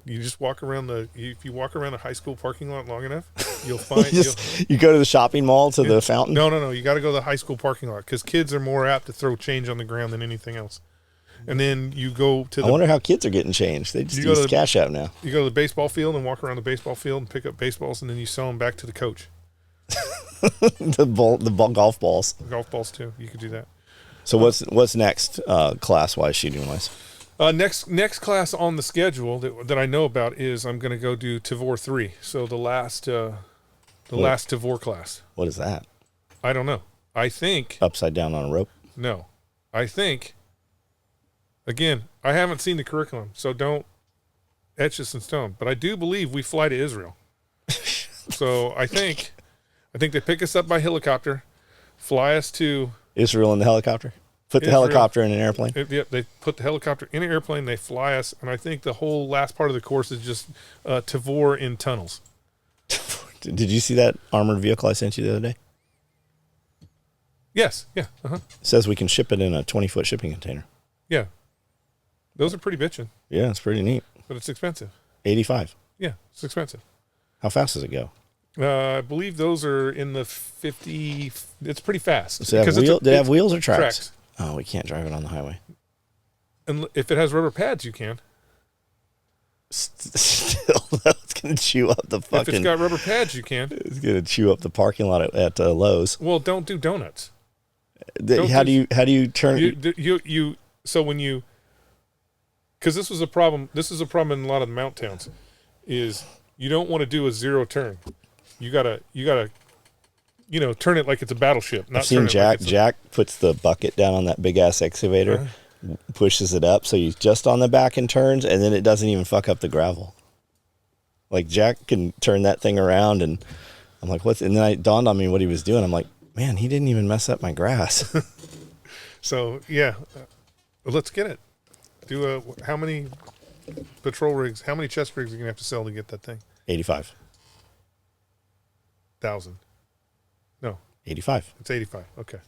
You just walk around if you walk around a high school parking lot long enough, you'll find. You go to the shopping mall to the fountain? No. You got to go to the high school parking lot because kids are more apt to throw change on the ground than anything else. And then you go to I wonder how kids are getting changed. They just use Cash App now. You go to the baseball field and walk around the baseball field and pick up baseballs, and then you sell them back to the coach. the golf balls. Golf balls too. You could do that. So what's next class-wise, shooting-wise? Next class on the schedule that I know about is I'm going to go do Tavor 3. So the last Tavor class. What is that? I don't know. I think upside down on a rope. No, I think. Again, I haven't seen the curriculum, so don't etch this in stone. But I do believe we fly to Israel. So I think they pick us up by helicopter, fly us to Israel in the helicopter. Put the Israel. helicopter in an airplane. Yep, they put the helicopter in an airplane. They fly us, and I think the whole last part of the course is just Tavor in tunnels. Did you see that armored vehicle I sent you the other day? Yes. Yeah. Uh-huh. It says we can ship it in a 20-foot shipping container. Yeah. Those are pretty bitchin'. Yeah, it's pretty neat. But it's expensive. 85. Yeah, it's expensive. How fast does it go? I believe those are in the 50. It's pretty fast. Does it have, do they have wheels or tracks? Oh, we can't drive it on the highway. And if it has rubber pads, you can. Still, that's going to chew up the fucking... If it's got rubber pads, you can. It's going to chew up the parking lot at Lowe's. Well, don't do donuts. How do you turn... So when you... Because this was a problem. This is a problem in a lot of the mount towns. Is you don't want to do a zero turn. You gotta turn it like it's a battleship. Not I've seen Jack. Jack puts the bucket down on that big ass excavator, pushes it up so he's just on the back and turns, and then it doesn't even fuck up the gravel. Like Jack can turn that thing around, and I'm like, what's? And then it dawned on me what he was doing. I'm like, man, he didn't even mess up my grass. So yeah, let's get it. Do how many patrol rigs? How many chest rigs are you gonna have to sell to get that thing? 85,000. No, 85. It's 85. Okay,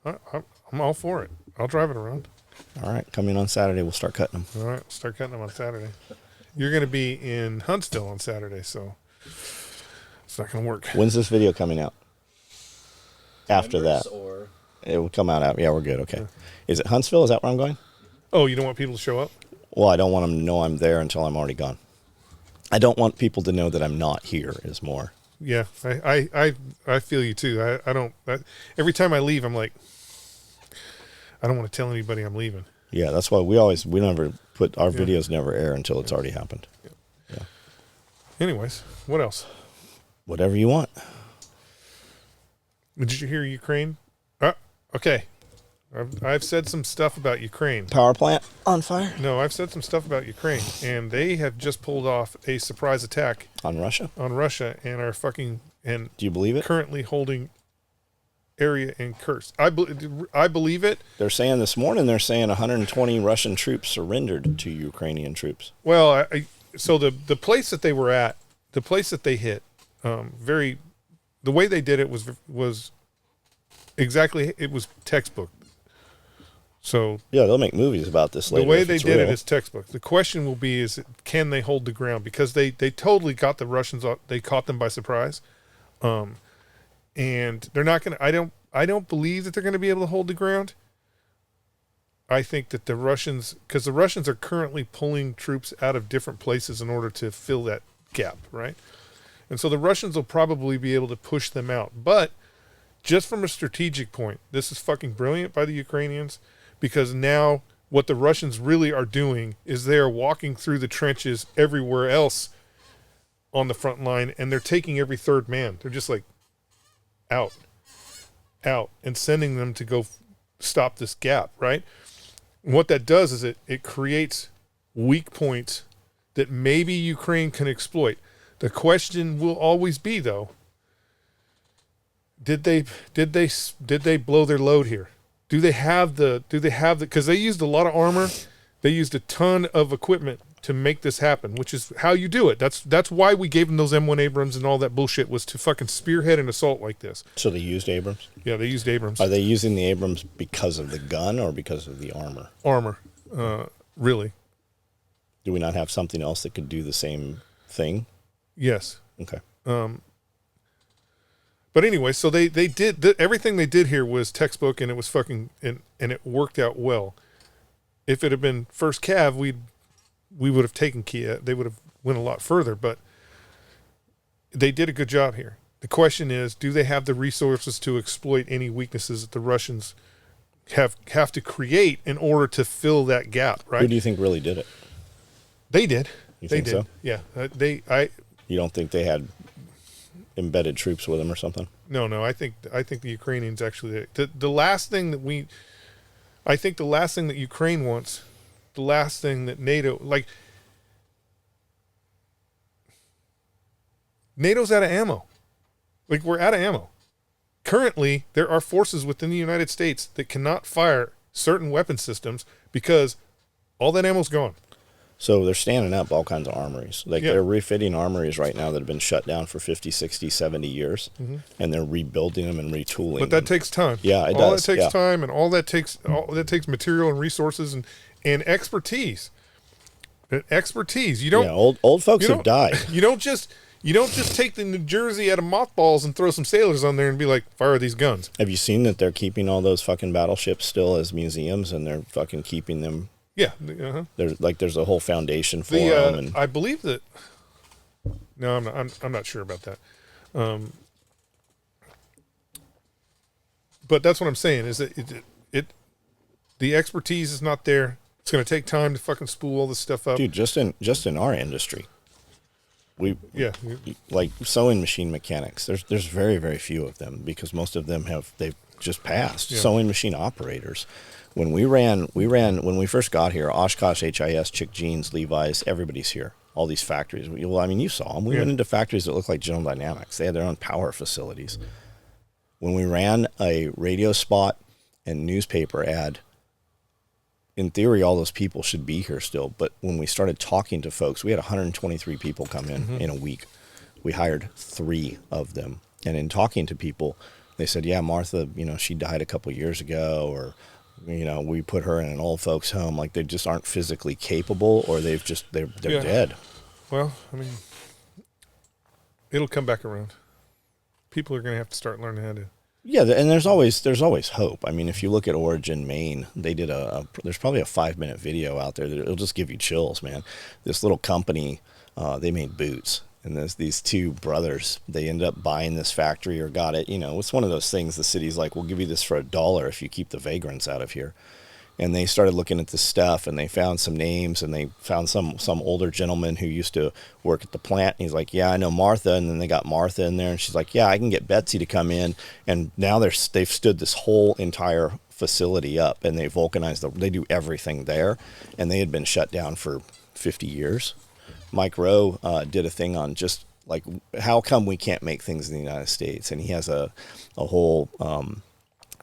I'm all for it. I'll drive it around. All right, come in on Saturday. We'll start cutting them. All right, we'll start cutting them on Saturday. You're gonna be in Huntsville on Saturday, so it's not gonna work. When's this video coming out? After that, or it will come out. Yeah, we're good. Okay. Is it Huntsville? Is that where I'm going? Oh, you don't want people to show up? Well, I don't want them to know I'm there until I'm already gone. I don't want people to know that I'm not here. Is more. Yeah, I feel you too. I don't. Every time I leave, I'm like, I don't want to tell anybody I'm leaving. Yeah, that's why we never put our videos never air until it's already happened. Yeah. Anyways, what else? Whatever you want. Did you hear Ukraine? Okay. I've said some stuff about Ukraine. Power plant on fire? No, I've said some stuff about Ukraine, and they have just pulled off a surprise attack on Russia. And are fucking and do you believe it? Currently holding area in Kursk. I believe it. They're saying this morning 120 Russian troops surrendered to Ukrainian troops. Well, so the place that they were at, the place that they hit, the way they did it was exactly, it was textbook. So yeah, they'll make movies about this later. The way they did it is textbook. The question will be: can they hold the ground? Because they totally got the Russians. They caught them by surprise, and they're not going to. I don't believe that they're going to be able to hold the ground. I think that the Russians, because the Russians are currently pulling troops out of different places in order to fill that gap, right? And so the Russians will probably be able to push them out. But just from a strategic point, this is fucking brilliant by the Ukrainians. Because now what the Russians really are doing is they are walking through the trenches everywhere else on the front line, and they're taking every third man. They're just like out, and sending them to go stop this gap, right? And what that does is it creates weak points that maybe Ukraine can exploit. The question will always be, though, did they blow their load here? Do they have because they used a lot of armor, they used a ton of equipment to make this happen, which is how you do it. That's why we gave them those M1 Abrams and all that bullshit, was to fucking spearhead an assault like this. So they used Abrams? Yeah, they used Abrams. Are they using the Abrams because of the gun or because of the armor? Armor, really. Do we not have something else that could do the same thing? Yes. Okay. But anyway, so they did everything they did here was textbook, and it was fucking and it worked out well. If it had been first Cav, we would have taken Kiev. They would have went a lot further, but they did a good job here. The question is, do they have the resources to exploit any weaknesses that the Russians have to create in order to fill that gap? Right? Who do you think really did it? They did. You think so? Yeah. You don't think they had embedded troops with them or something? No. I think the Ukrainians actually. The last thing that Ukraine wants, the last thing that NATO, like, NATO's out of ammo. Like, we're out of ammo. currently there are forces within the United States that cannot fire certain weapon systems because all that ammo's gone. So they're standing up all kinds of armories. Like Yeah. they're refitting armories right now that have been shut down for 50, 60, 70 years. And they're rebuilding them and retooling But that them. takes time. Yeah, it all does, that takes yeah. time, and all that takes material and resources and expertise. Expertise. You don't. Yeah, old folks you have don't- died. You don't just take the New Jersey out of mothballs and throw some sailors on there and be like, fire these guns. Have you seen that they're keeping all those fucking battleships still as museums, and they're fucking keeping them? Yeah. There's a whole foundation for them. And I believe that. No, I'm not sure about that. But that's what I'm saying is that the expertise is not there. It's going to take time to fucking spool all this stuff up. dude, just in our industry, Yeah. like sewing machine mechanics. There's very, very few of them because most of them they've just passed. Yeah. Sewing machine operators. When we first got here, Oshkosh, HIS, Chick Jeans, Levi's, everybody's here. All these factories. Well, I mean, you saw them. We went into factories that looked like General Dynamics. They had their own power facilities. When we ran a radio spot and newspaper ad, in theory, all those people should be here still. But when we started talking to folks, we had 123 people come in a week. We hired 3 of them. And in talking to people, they said, yeah, Martha, she died a couple years ago, or, we put her in an old folks home. Like they just aren't physically capable, or they're Yeah. dead. Well, I mean, it'll come back around. People are going to have to start learning how to. Yeah, and there's always hope. I mean, if you look at Origin Maine, they did there's probably a 5-minute video out there that it'll just give you chills, man. This little company, they made boots, and these 2 brothers, they ended up buying this factory or got it. It's one of those things the city's like, we'll give you this for $1 if you keep the vagrants out of here. And they started looking at this stuff, and they found some names, and they found some older gentleman who used to work at the plant. And he's like, yeah, I know Martha. And then they got Martha in there, and she's like, yeah, I can get Betsy to come in. And now they've stood this whole entire facility up, and they vulcanized they do everything there. And they had been shut down for 50 years. Mike Rowe did a thing on just like, how come we can't make things in the United States? And he has a whole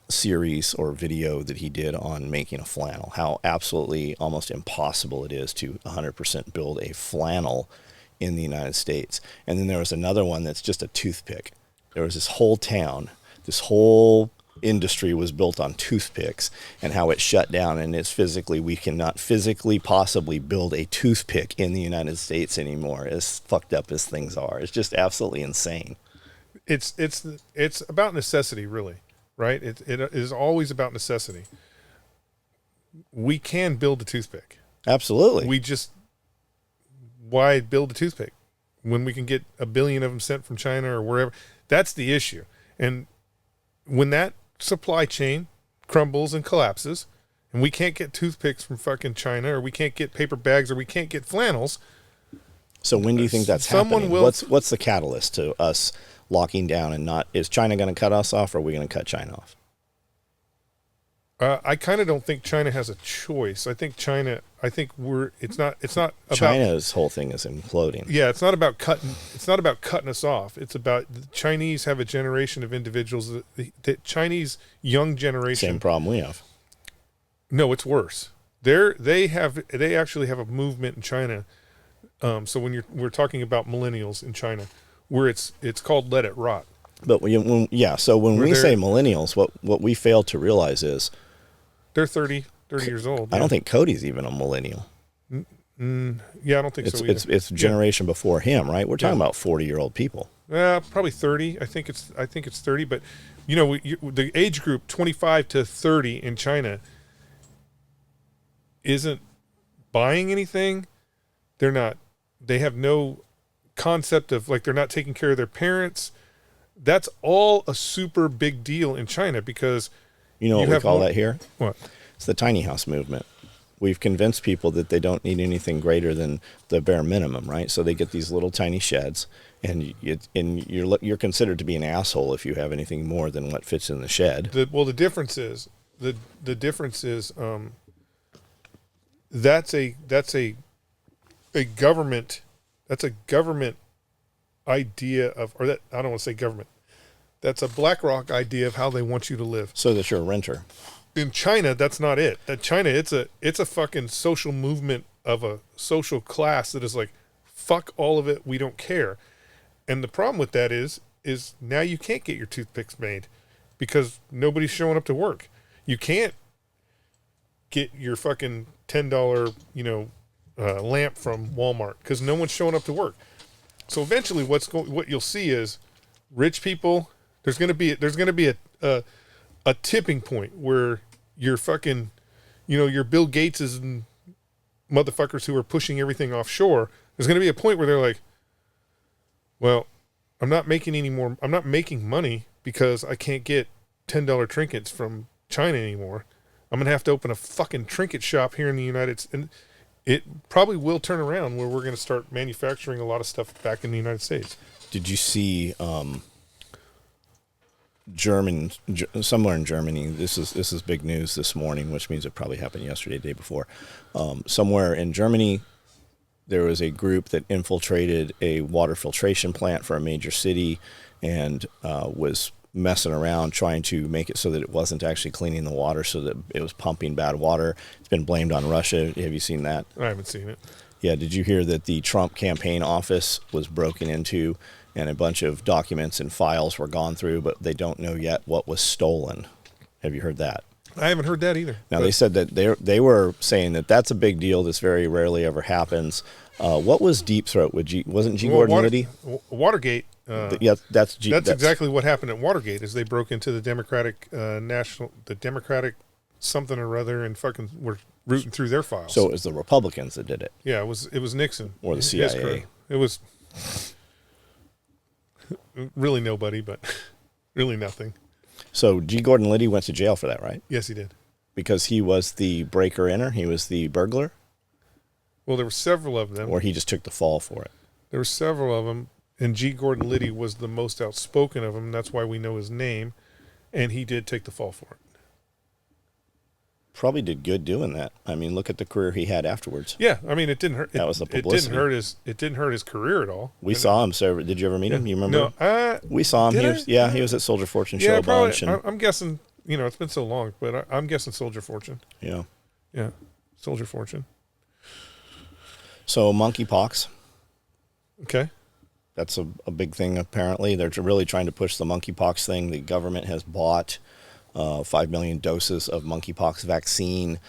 series or video that he did on making a flannel, how absolutely almost impossible it is to 100% build a flannel in the United States. And then there was another one that's just a toothpick. There was this whole town, this whole industry was built on toothpicks, and how it shut down, and we cannot physically possibly build a toothpick in the United States anymore, as fucked up as things are. It's just absolutely insane. It's about necessity, really. Right? It is always about necessity. We can build a toothpick. Absolutely. Why build a toothpick when we can get 1 billion of them sent from China or wherever? That's the issue. And when that supply chain crumbles and collapses, and we can't get toothpicks from fucking China, or we can't get paper bags, or we can't get flannels. So when do you think that's Someone happening? will- What's the catalyst to us locking down and not? Is China going to cut us off, or are we going to cut China off? I kind of don't think China has a choice. I think it's not about China's whole thing is imploding. Yeah, it's not about cutting us off. It's about the Chinese have a generation of individuals the Chinese young generation. Same problem we have. No, it's worse. They actually have a movement in China. So we're talking about millennials in China, where it's called let it rot. But so when we say millennials, what we fail to realize is They're 30 years old. I don't think Cody's even a millennial. Yeah, I don't think so either. It's generation before him, right? We're talking about 40-year-old people. Probably 30. I think it's 30. But the age group 25 to 30 in China isn't buying anything. They have no concept of, like, they're not taking care of their parents. That's all a super big deal in China because You know what we call that here? What? It's the tiny house movement. We've convinced people that they don't need anything greater than the bare minimum, right? So they get these little tiny sheds, and you're considered to be an asshole if you have anything more than what fits in the shed. The difference is that's a government idea of, or that I don't want to say government. That's a BlackRock idea of how they want you to live. So that you're a renter. In China, that's not it. That China, it's a fucking social movement of a social class that is like, fuck all of it, we don't care. And the problem with that is now you can't get your toothpicks made because nobody's showing up to work. You can't get your fucking $10, lamp from Walmart because no one's showing up to work. So eventually, what you'll see is rich people. There's gonna be a tipping point where you're fucking, your Bill Gateses and motherfuckers who are pushing everything offshore. There's gonna be a point where they're like, well, I'm not making money because I can't get $10 trinkets from China anymore. I'm gonna have to open a fucking trinket shop here in the United States. And it probably will turn around where we're going to start manufacturing a lot of stuff back in the United States. Did you see somewhere in Germany? This is big news this morning, which means it probably happened yesterday, the day before. Somewhere in Germany, there was a group that infiltrated a water filtration plant for a major city and was messing around trying to make it so that it wasn't actually cleaning the water, so that it was pumping bad water. It's been blamed on Russia. Have you seen that? I haven't seen it. Yeah. Did you hear that the Trump campaign office was broken into and a bunch of documents and files were gone through, but they don't know yet what was stolen? Have you heard that? I haven't heard that either. Now, they said that they were saying that that's a big deal. This very rarely ever happens. What was Deep Throat? Wasn't G. Gordon Liddy? Watergate. That's exactly what happened at Watergate. Is they broke into the Democratic Democratic something or other, and fucking were rooting through their files. So it was the Republicans that did it. Yeah, it was Nixon or the CIA. It was really nobody, but really nothing. So G. Gordon Liddy went to jail for that, right? Yes, he did. Because he was the breaker-inner? He was the burglar? Well, there were several of them. Or he just took the fall for it? There were several of them, and G. Gordon Liddy was the most outspoken of them. That's why we know his name, and he did take the fall for it. Probably did good doing that. I mean, look at the career he had afterwards. Yeah, I mean, it didn't hurt. That was the publicity. It didn't hurt his career at all. We saw him. So did you ever meet him? You remember? No, we saw him. He was at Soldier Fortune show a probably, bunch. And, I'm guessing. It's been so long, but I'm guessing Soldier Fortune. Yeah. Yeah, Soldier Fortune. So monkeypox. Okay. That's a big thing, apparently. They're really trying to push the monkeypox thing. The government has bought 5 million doses of monkeypox vaccine.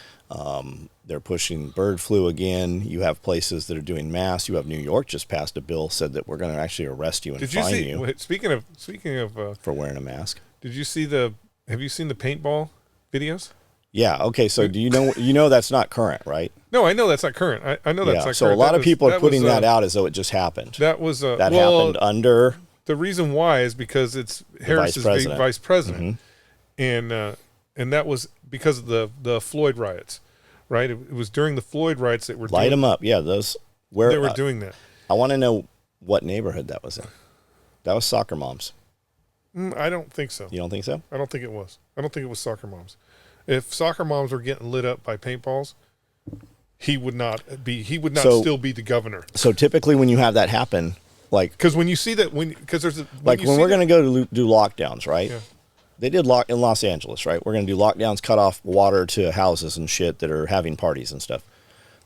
They're pushing bird flu again. You have places that are doing masks. You have New York just passed a bill, said that we're going to actually arrest you and fine you. Speaking of for wearing a mask. Have you seen the paintball videos? Yeah. Okay. So do you know that's not current, right? No, I know that's not current. I know that's not current. So a lot of people are putting that out as though it just happened. That was happened under. The reason why is because it's Harris's vice president, mm-hmm. and that was because of the Floyd riots, right? It was during the Floyd riots that were light them up. Yeah, those where they were doing that. I want to know what neighborhood that was in. That was Soccer Moms. I don't think so. You don't think so? I don't think it was. I don't think it was Soccer Moms. If Soccer Moms were getting lit up by paintballs, he would not still be the governor. So typically when you have that happen, like, because when you see that, because there's when we're going to go to do lockdowns, right? Yeah. They did in Los Angeles, right? We're going to do lockdowns, cut off water to houses and shit that are having parties and stuff.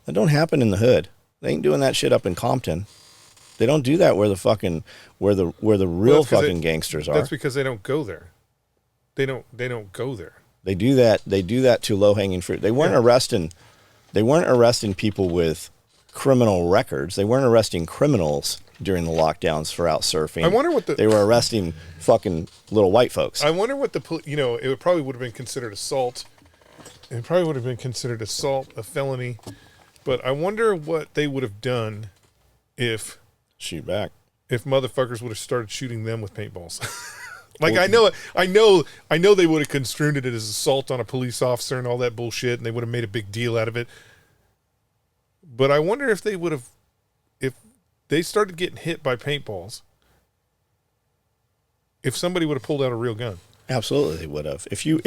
That don't happen in the hood. They ain't doing that shit up in Compton. They don't do that where the real fucking gangsters are. That's because they don't go there. They don't go there. They do that. They do that to low-hanging fruit. They weren't arresting. They weren't arresting people with criminal records. They weren't arresting criminals during the lockdowns for out surfing. I wonder what they were arresting fucking little white folks. I wonder what it probably would have been considered assault. It probably would have been considered assault, a felony. But I wonder what they would have done if shoot back. If motherfuckers would have started shooting them with paintballs. Like, I know they would have construed it as assault on a police officer and all that bullshit, and they would have made a big deal out of it. But I wonder if they started getting hit by paintballs, if somebody would have pulled out a real gun. Absolutely, they would have. If you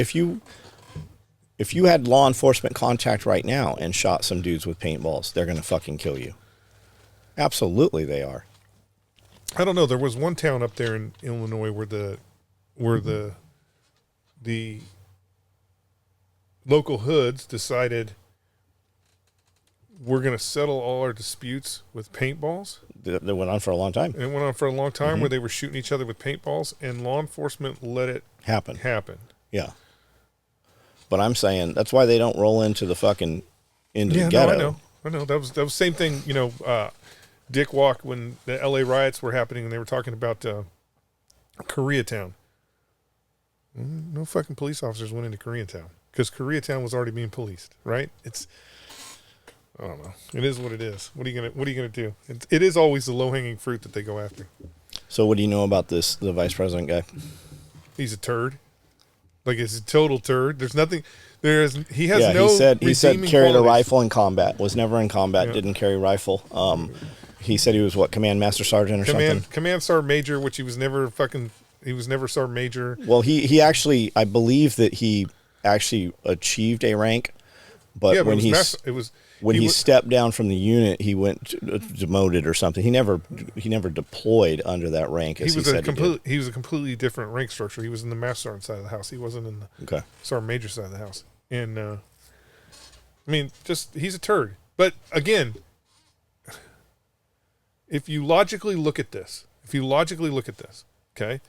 had law enforcement contact right now and shot some dudes with paintballs, they're gonna fucking kill you. Absolutely, they are. I don't know. There was one town up there in Illinois where where the local hoods decided we're going to settle all our disputes with paintballs. That went on for a long time. And it went on for a long time where they were shooting each other with paintballs, and law enforcement let it Happen. Yeah. But I'm saying that's why they don't roll into the fucking into the No, ghetto. I know. That was the same thing, Dick Walk, when the LA riots were happening and they were talking about Koreatown. No fucking police officers went into Koreatown because Koreatown was already being policed, right? I don't know. It is what it is. What are you gonna do? It is always the low hanging fruit that they go after. So what do you know about the vice president guy? He's a turd. Like, it's a total turd. There's nothing. He has no. He said carried qualities. a rifle in combat. Was never in combat. Yeah. Didn't carry rifle. He said he was command master sergeant or something. Command sergeant major, which he was never fucking. He was never sergeant major. Well, he actually, I believe that he actually achieved a rank, but when he stepped down from the unit, he went demoted or something. He never deployed under that rank. As he was a completely different rank structure. He was in the master sergeant side of the house. He wasn't in the sergeant major side of the house. And I mean, just he's a turd. But again, if you logically look at this, okay,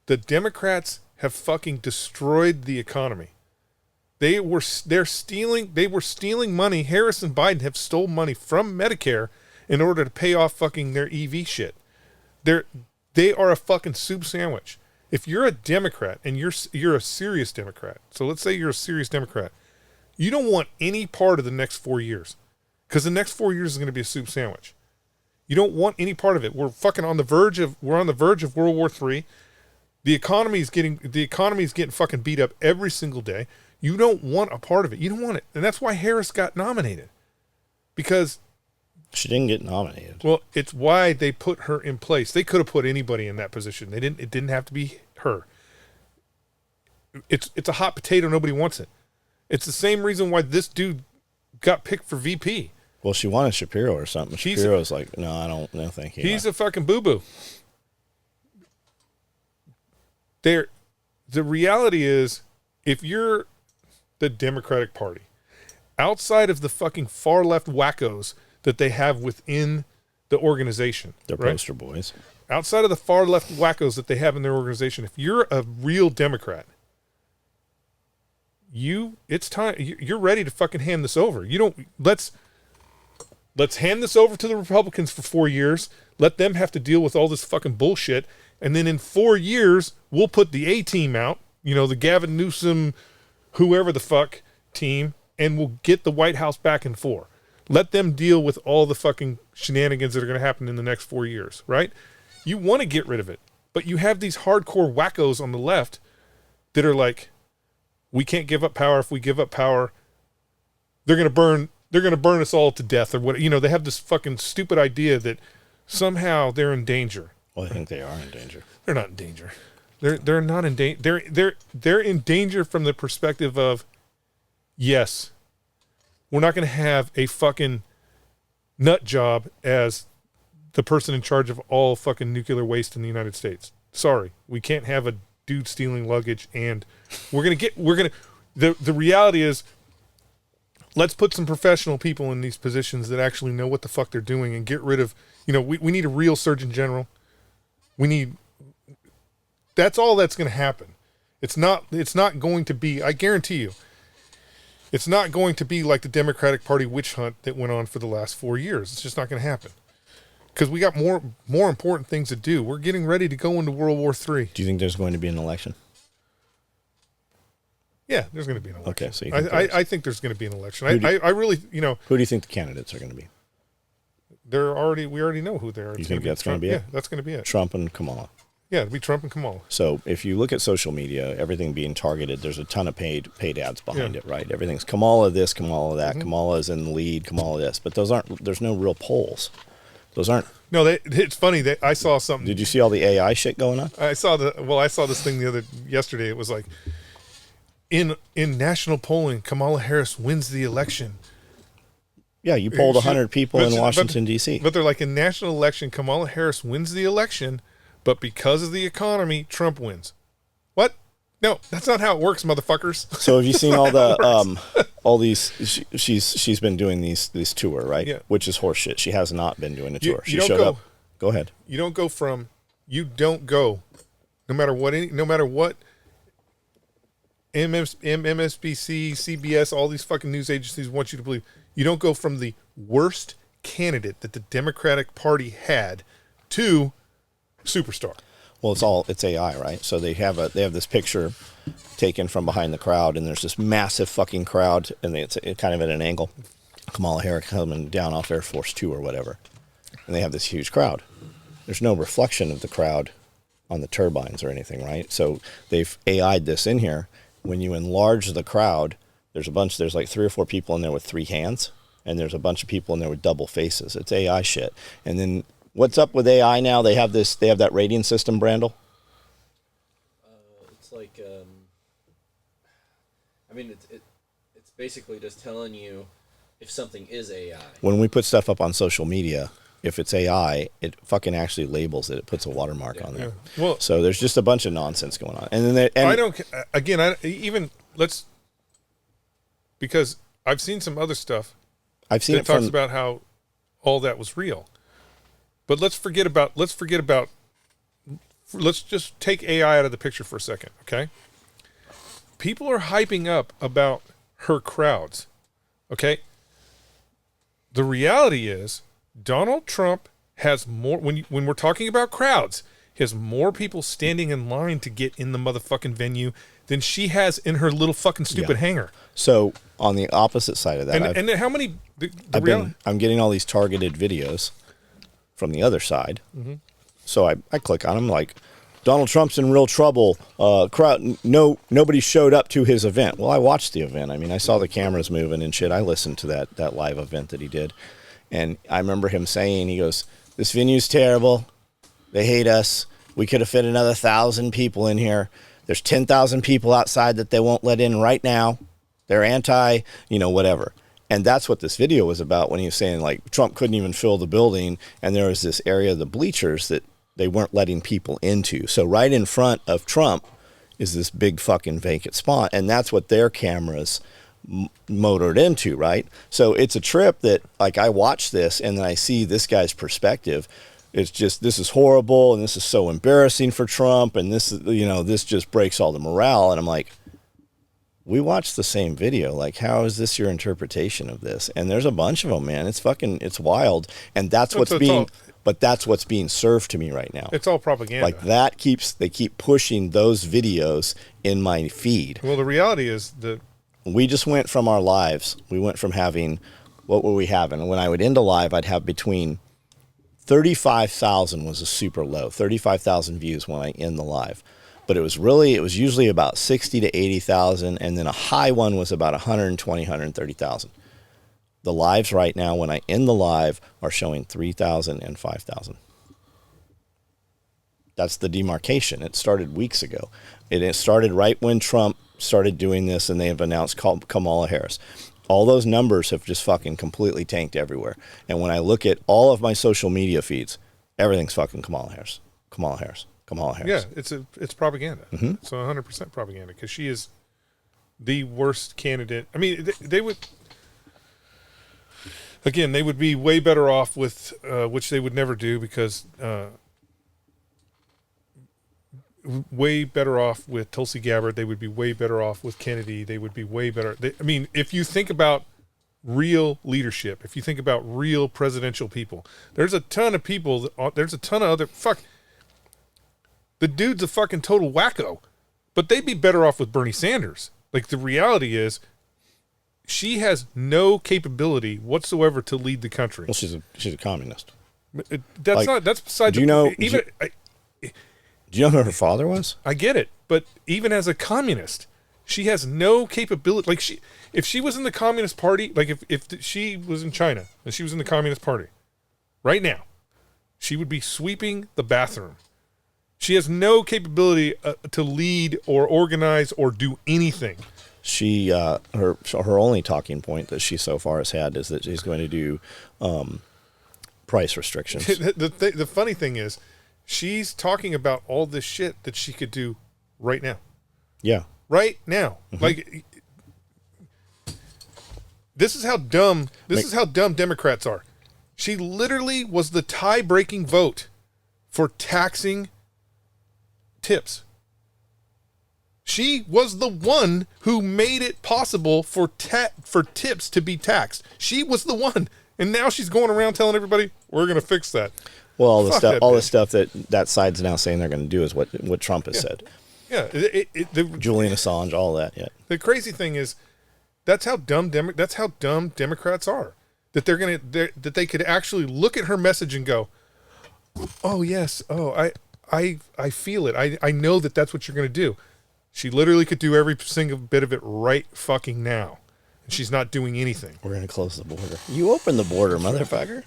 the Democrats have fucking destroyed the economy. They were stealing money. Harris and Biden have stole money from Medicare in order to pay off fucking their EV shit. They are a fucking soup sandwich. If you're a Democrat and you're a serious Democrat, so let's say you're a serious Democrat, you don't want any part of the next 4 years, because the next 4 years is going to be a soup sandwich. You don't want any part of it. We're on the verge of World War III. The economy is getting fucking beat up every single day. You don't want a part of it. You don't want it. And that's why Harris got nominated. Because she didn't get nominated. Well, it's why they put her in place. They could have put anybody in that position. It didn't have to be her. It's a hot potato. Nobody wants it. It's the same reason why this dude got picked for VP. Well, she wanted Shapiro or something. Shapiro's like, no, I don't. No, thank you. He's a fucking boo-boo. The reality is, if you're the Democratic Party, outside of the fucking far left wackos that they have within the organization, they're right? poster boys. Outside of the far left wackos that they have in their organization, if you're a real Democrat, it's time. You're ready to fucking hand this over. Let's hand this over to the Republicans for 4 years. Let them have to deal with all this fucking bullshit. And then in 4 years, we'll put the A team out, the Gavin Newsom, whoever the fuck team, and we'll get the White House back in 4. Let them deal with all the fucking shenanigans that are going to happen in the next 4 years, right? You want to get rid of it, but you have these hardcore wackos on the left that are like, we can't give up power. If we give up power, they're going to burn us all to death or what. They have this fucking stupid idea that somehow they're in danger. Well, I think they are in danger. They're not in danger. They're not in danger. They're in danger from the perspective of, yes, we're not going to have a fucking nut job as the person in charge of all fucking nuclear waste in the United States. Sorry, we can't have a dude stealing luggage, and the reality is, let's put some professional people in these positions that actually know what the fuck they're doing and get rid of, we need a real Surgeon General. That's all that's going to happen. It's not going to be, I guarantee you, it's not going to be like the Democratic Party witch hunt that went on for the last 4 years. It's just not going to happen. Because we got more important things to do. We're getting ready to go into World War III. Do you think there's going to be an election? Yeah, there's going to be an election. Okay, so I think there's going to be an election. I really, Who do you think the candidates are going to be? we already know who they are. You think that's going to be it? Yeah, that's going to be it. Trump and Kamala. Yeah, it'll be Trump and Kamala. So if you look at social media, everything being targeted, there's a ton of paid ads behind it, right? Everything's Kamala this, Kamala that, Kamala is in the lead, Kamala this. But there's no real polls. Those aren't. No, it's funny that I saw something. Did you see all the AI shit going on? I saw this thing yesterday. It was like, in national polling, Kamala Harris wins the election. Yeah, you polled 100 people in Washington, D.C. But they're like, in national election, Kamala Harris wins the election, but because of the economy, Trump wins. No, that's not how it works, motherfuckers. So have you seen all the all these? She's been doing this tour, right? Yeah. Which is horseshit. She has not been doing a tour. You She don't showed go- up. Go ahead. You don't go, no matter what MSBC, CBS, all these fucking news agencies want you to believe. You don't go from the worst candidate that the Democratic Party had to superstar. Well, it's AI, right? So they have this picture taken from behind the crowd, and there's this massive fucking crowd, and it's kind of at an angle. Kamala Harris coming down off Air Force 2 or whatever, and they have this huge crowd. There's no reflection of the crowd on the turbines or anything, right? So they've AI'd this in here. When you enlarge the crowd, there's like 3 or 4 people in there with 3 hands, and there's a bunch of people in there with double faces. It's AI shit. And then what's up with AI now? They have that rating system, Brandel. It's like, I mean, it's basically just telling you if something is AI. When we put stuff up on social media, if it's AI, it fucking actually labels it. It puts a watermark on there. Yeah. Well, So there's just a bunch of nonsense going on. And then because I've seen some other stuff I've seen that it talks from about how all that was real. But let's just take AI out of the picture for a second, okay? People are hyping up about her crowds, okay? The reality is Donald Trump has more, when we're talking about crowds, he has more people standing in line to get in the motherfucking venue than she has in her little fucking stupid hangar. So on the opposite side of that, And how many, I'm getting all these targeted videos from the other side. Mm-hmm. So I click on them like, Donald Trump's in real trouble. Nobody showed up to his event. Well, I watched the event. I mean, I saw the cameras moving and shit. I listened to that live event that he did. And I remember him saying, he goes, this venue's terrible. They hate us. We could have fit another 1,000 people in here. There's 10,000 people outside that they won't let in right now. They're anti, whatever. And that's what this video was about when he was saying, like, Trump couldn't even fill the building. And there was this area of the bleachers that they weren't letting people into. So right in front of Trump is this big fucking vacant spot. And that's what their cameras motored into, right? So it's a trip that, like, I watch this and then I see this guy's perspective. It's just, this is horrible and this is so embarrassing for Trump and this is, this just breaks all the morale. And I'm like, we watched the same video. Like, how is this your interpretation of this? And there's a bunch of them, man. It's wild. And that's what's being served to me right now. It's all propaganda. Like they keep pushing those videos in my feed. Well, the reality is that we just went from our lives. We went from having, what were we having? When I would end a live, I'd have between 35,000 was a super low, 35,000 views when I end the live. But it was usually about 60 to 80,000. And then a high one was about 120, 130,000. The lives right now, when I end the live, are showing 3,000 and 5,000. That's the demarcation. It started weeks ago. It started right when Trump started doing this and they have announced Kamala Harris. All those numbers have just fucking completely tanked everywhere. And when I look at all of my social media feeds, everything's fucking Kamala Harris. Kamala Harris. Kamala Harris. Yeah, it's propaganda. Mm-hmm. So 100% propaganda because she is the worst candidate. I mean, they would... Again, they would be way better off with, which they would never do because way better off with Tulsi Gabbard. They would be way better off with Kennedy. They would be way better. If you think about real leadership, if you think about real presidential people, there's a ton of people. There's a ton of other... The dude's a fucking total wacko. But they'd be better off with Bernie Sanders. Like, the reality is... She has no capability whatsoever to lead the country. Well, she's a communist. That's beside do you know? Do you know who her father was? I get it, but even as a communist, she has no capability. Like, if she was in the Communist Party, like if she was in China and she was in the Communist Party, right now, she would be sweeping the bathroom. She has no capability to lead or organize or do anything. She her only talking point that she so far has had is that she's going to do price restrictions. The funny thing is, she's talking about all this shit that she could do right now. Yeah. Right now. Like, this is how dumb Democrats are. She literally was the tie-breaking vote for taxing tips. She was the one who made it possible for tips to be taxed. She was the one. And now she's going around telling everybody, we're going to fix that. Well, all the bitch. stuff that side's now saying they're going to do is what Trump has said. Yeah. Julian Assange, all that. Yeah. The crazy thing is, that's how dumb Democrats are. That that they could actually look at her message and go, oh yes, oh I feel it. I know that's what you're going to do. She literally could do every single bit of it right fucking now, and she's not doing anything. We're going to close the border. You open the border, motherfucker.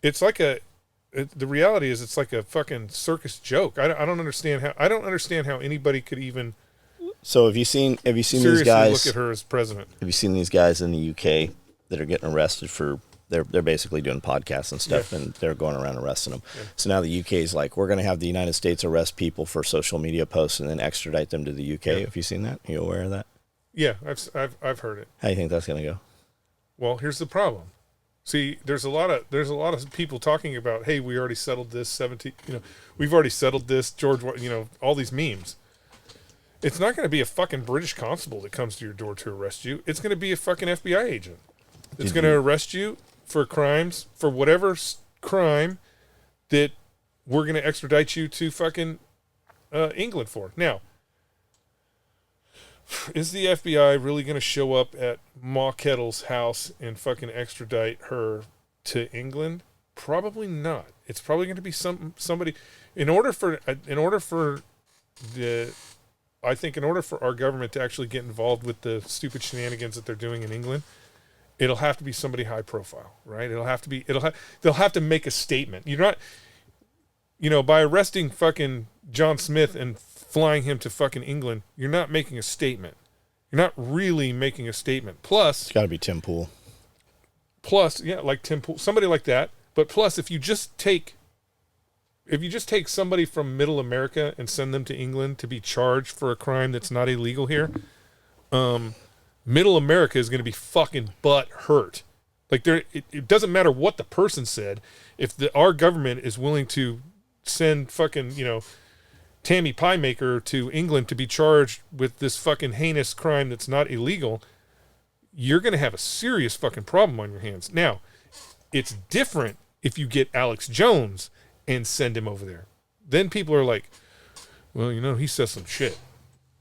It's like the reality is it's like a fucking circus joke. I don't understand how anybody could even. So have you seen seriously these guys look at her as president? Have you seen these guys in the UK that are getting arrested for they're basically doing podcasts and stuff, and they're going around arresting them. Yeah. So now the UK is like, we're going to have the United States arrest people for social media posts and then extradite them to the UK. Yeah. Have you seen that? Are you aware of that? Yeah, I've heard it. How do you think that's going to go? Well, here's the problem. See, there's a lot of people talking about, hey, we already settled this we've already settled this, George, all these memes. It's not going to be a fucking British constable that comes to your door to arrest you. It's going to be a fucking FBI agent. It's going to arrest you for crimes, for whatever crime that we're going to extradite you to fucking England for. Now, is the FBI really going to show up at Ma Kettle's house and fucking extradite her to England? Probably not. It's probably going to be somebody. In order for our government to actually get involved with the stupid shenanigans that they're doing in England, it'll have to be somebody high profile, right? They'll have to make a statement. You're not, by arresting fucking John Smith and flying him to fucking England, you're not making a statement. You're not really making a statement. Plus, it's got to be Tim Pool. Plus, yeah, like Tim Pool, somebody like that. But plus, if you just take somebody from Middle America and send them to England to be charged for a crime that's not illegal here, Middle America is going to be fucking butt hurt. Like it doesn't matter what the person said. If our government is willing to send fucking, Tammy Pie Maker to England to be charged with this fucking heinous crime that's not illegal, you're going to have a serious fucking problem on your hands. Now, it's different if you get Alex Jones and send him over there. Then people are like, well, he says some shit.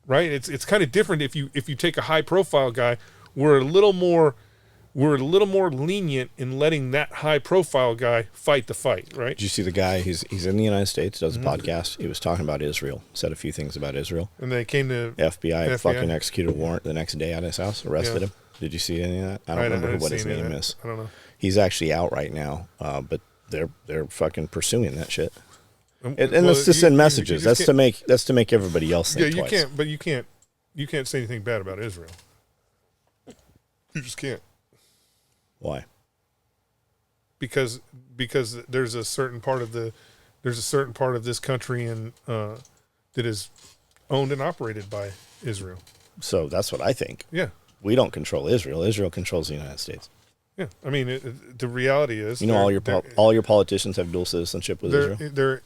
Right? It's kind of different if you take a high profile guy. We're a little more lenient in letting that high profile guy fight the fight, right? Did you see the guy? He's in the United States, does a podcast. He was talking about Israel, said a few things about Israel. And they came to FBI fucking executed a warrant the next day at his house, arrested him. Did you see any of that? I don't remember what his name is. I don't know. He's actually out right now, but they're fucking pursuing that shit. And that's to send messages. That's to make everybody else think twice. You can't say anything bad about Israel. You just can't. Why? Because there's a certain part of this country and that is owned and operated by Israel. So that's what I think. Yeah. We don't control Israel. Israel controls the United States. Yeah. I mean, the reality is, all your politicians have dual citizenship with Israel.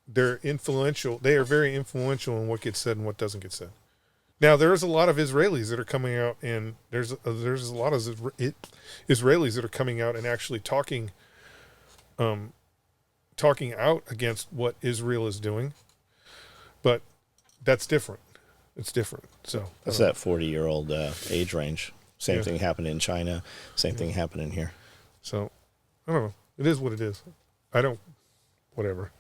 They're influential. They are very influential in what gets said and what doesn't get said. Now, there's a lot of Israelis that are coming out, and there's a lot of Israelis that are coming out and actually talking out against what Israel is doing. But that's different. It's different. So that's that 40-year-old age range. Same thing happened in China. Same thing happening here. So I don't know. It is what it is. Whatever.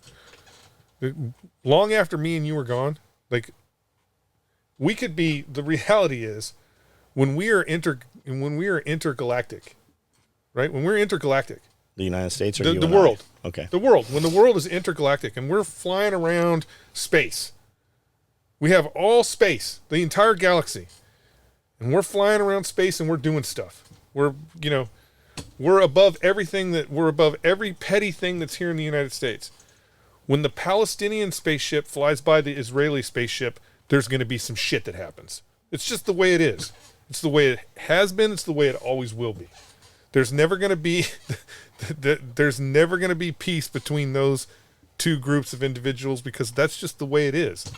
Long after me and you were gone, like, we could be. The reality is, when we are intergalactic, right? When we're intergalactic, the United States or the world, okay, the world. When the world is intergalactic and we're flying around space, we have all space, the entire galaxy, and we're flying around space and we're doing stuff. We're above everything we're above every petty thing that's here in the United States. when the Palestinian spaceship flies by the Israeli spaceship, there's going to be some shit that happens. It's just the way it is. It's the way it has been. It's the way it always will be. There's never going to be peace between those two groups of individuals because that's just the way it is.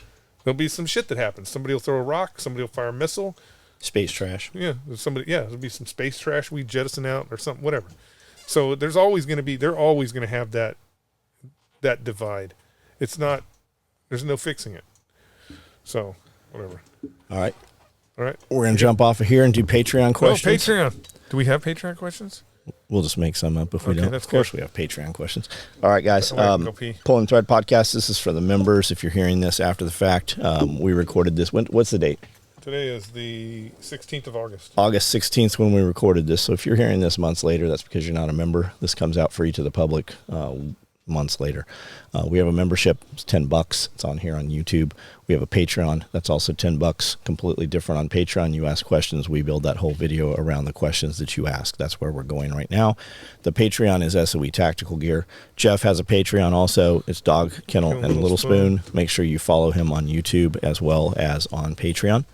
There'll be some shit that happens. Somebody will throw a rock. Somebody will fire a missile. Space trash. Yeah, there'll be some space trash we jettison out or something, whatever. So they're always going to have that divide. There's no fixing it. So, whatever. All right. All right. We're going to jump off of here and do Patreon questions. Oh, Patreon. Do we have Patreon questions? We'll just make some up if we don't. Of course, we have Patreon questions. All right, guys. Go pee. Pulling Thread Podcast. This is for the members. If you're hearing this after the fact, we recorded this. What's the date? Today is the 16th of August. August 16th when we recorded this. So if you're hearing this months later, that's because you're not a member. This comes out free to the public months later. We have a membership. It's $10. It's on here on YouTube. We have a Patreon. That's also $10. Completely different on Patreon. You ask questions. We build that whole video around the questions that you ask. That's where we're going right now. The Patreon is SOE Tactical Gear. Jeff has a Patreon also. It's Dog Kennel and Little Spoon. Make sure you follow him on YouTube as well as on Patreon.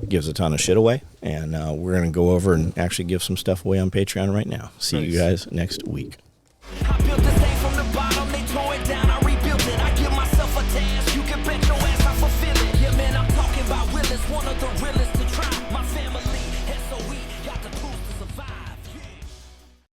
Gives a ton of shit away, and we're going to go over and actually give some stuff away on Patreon right now. See you guys next week.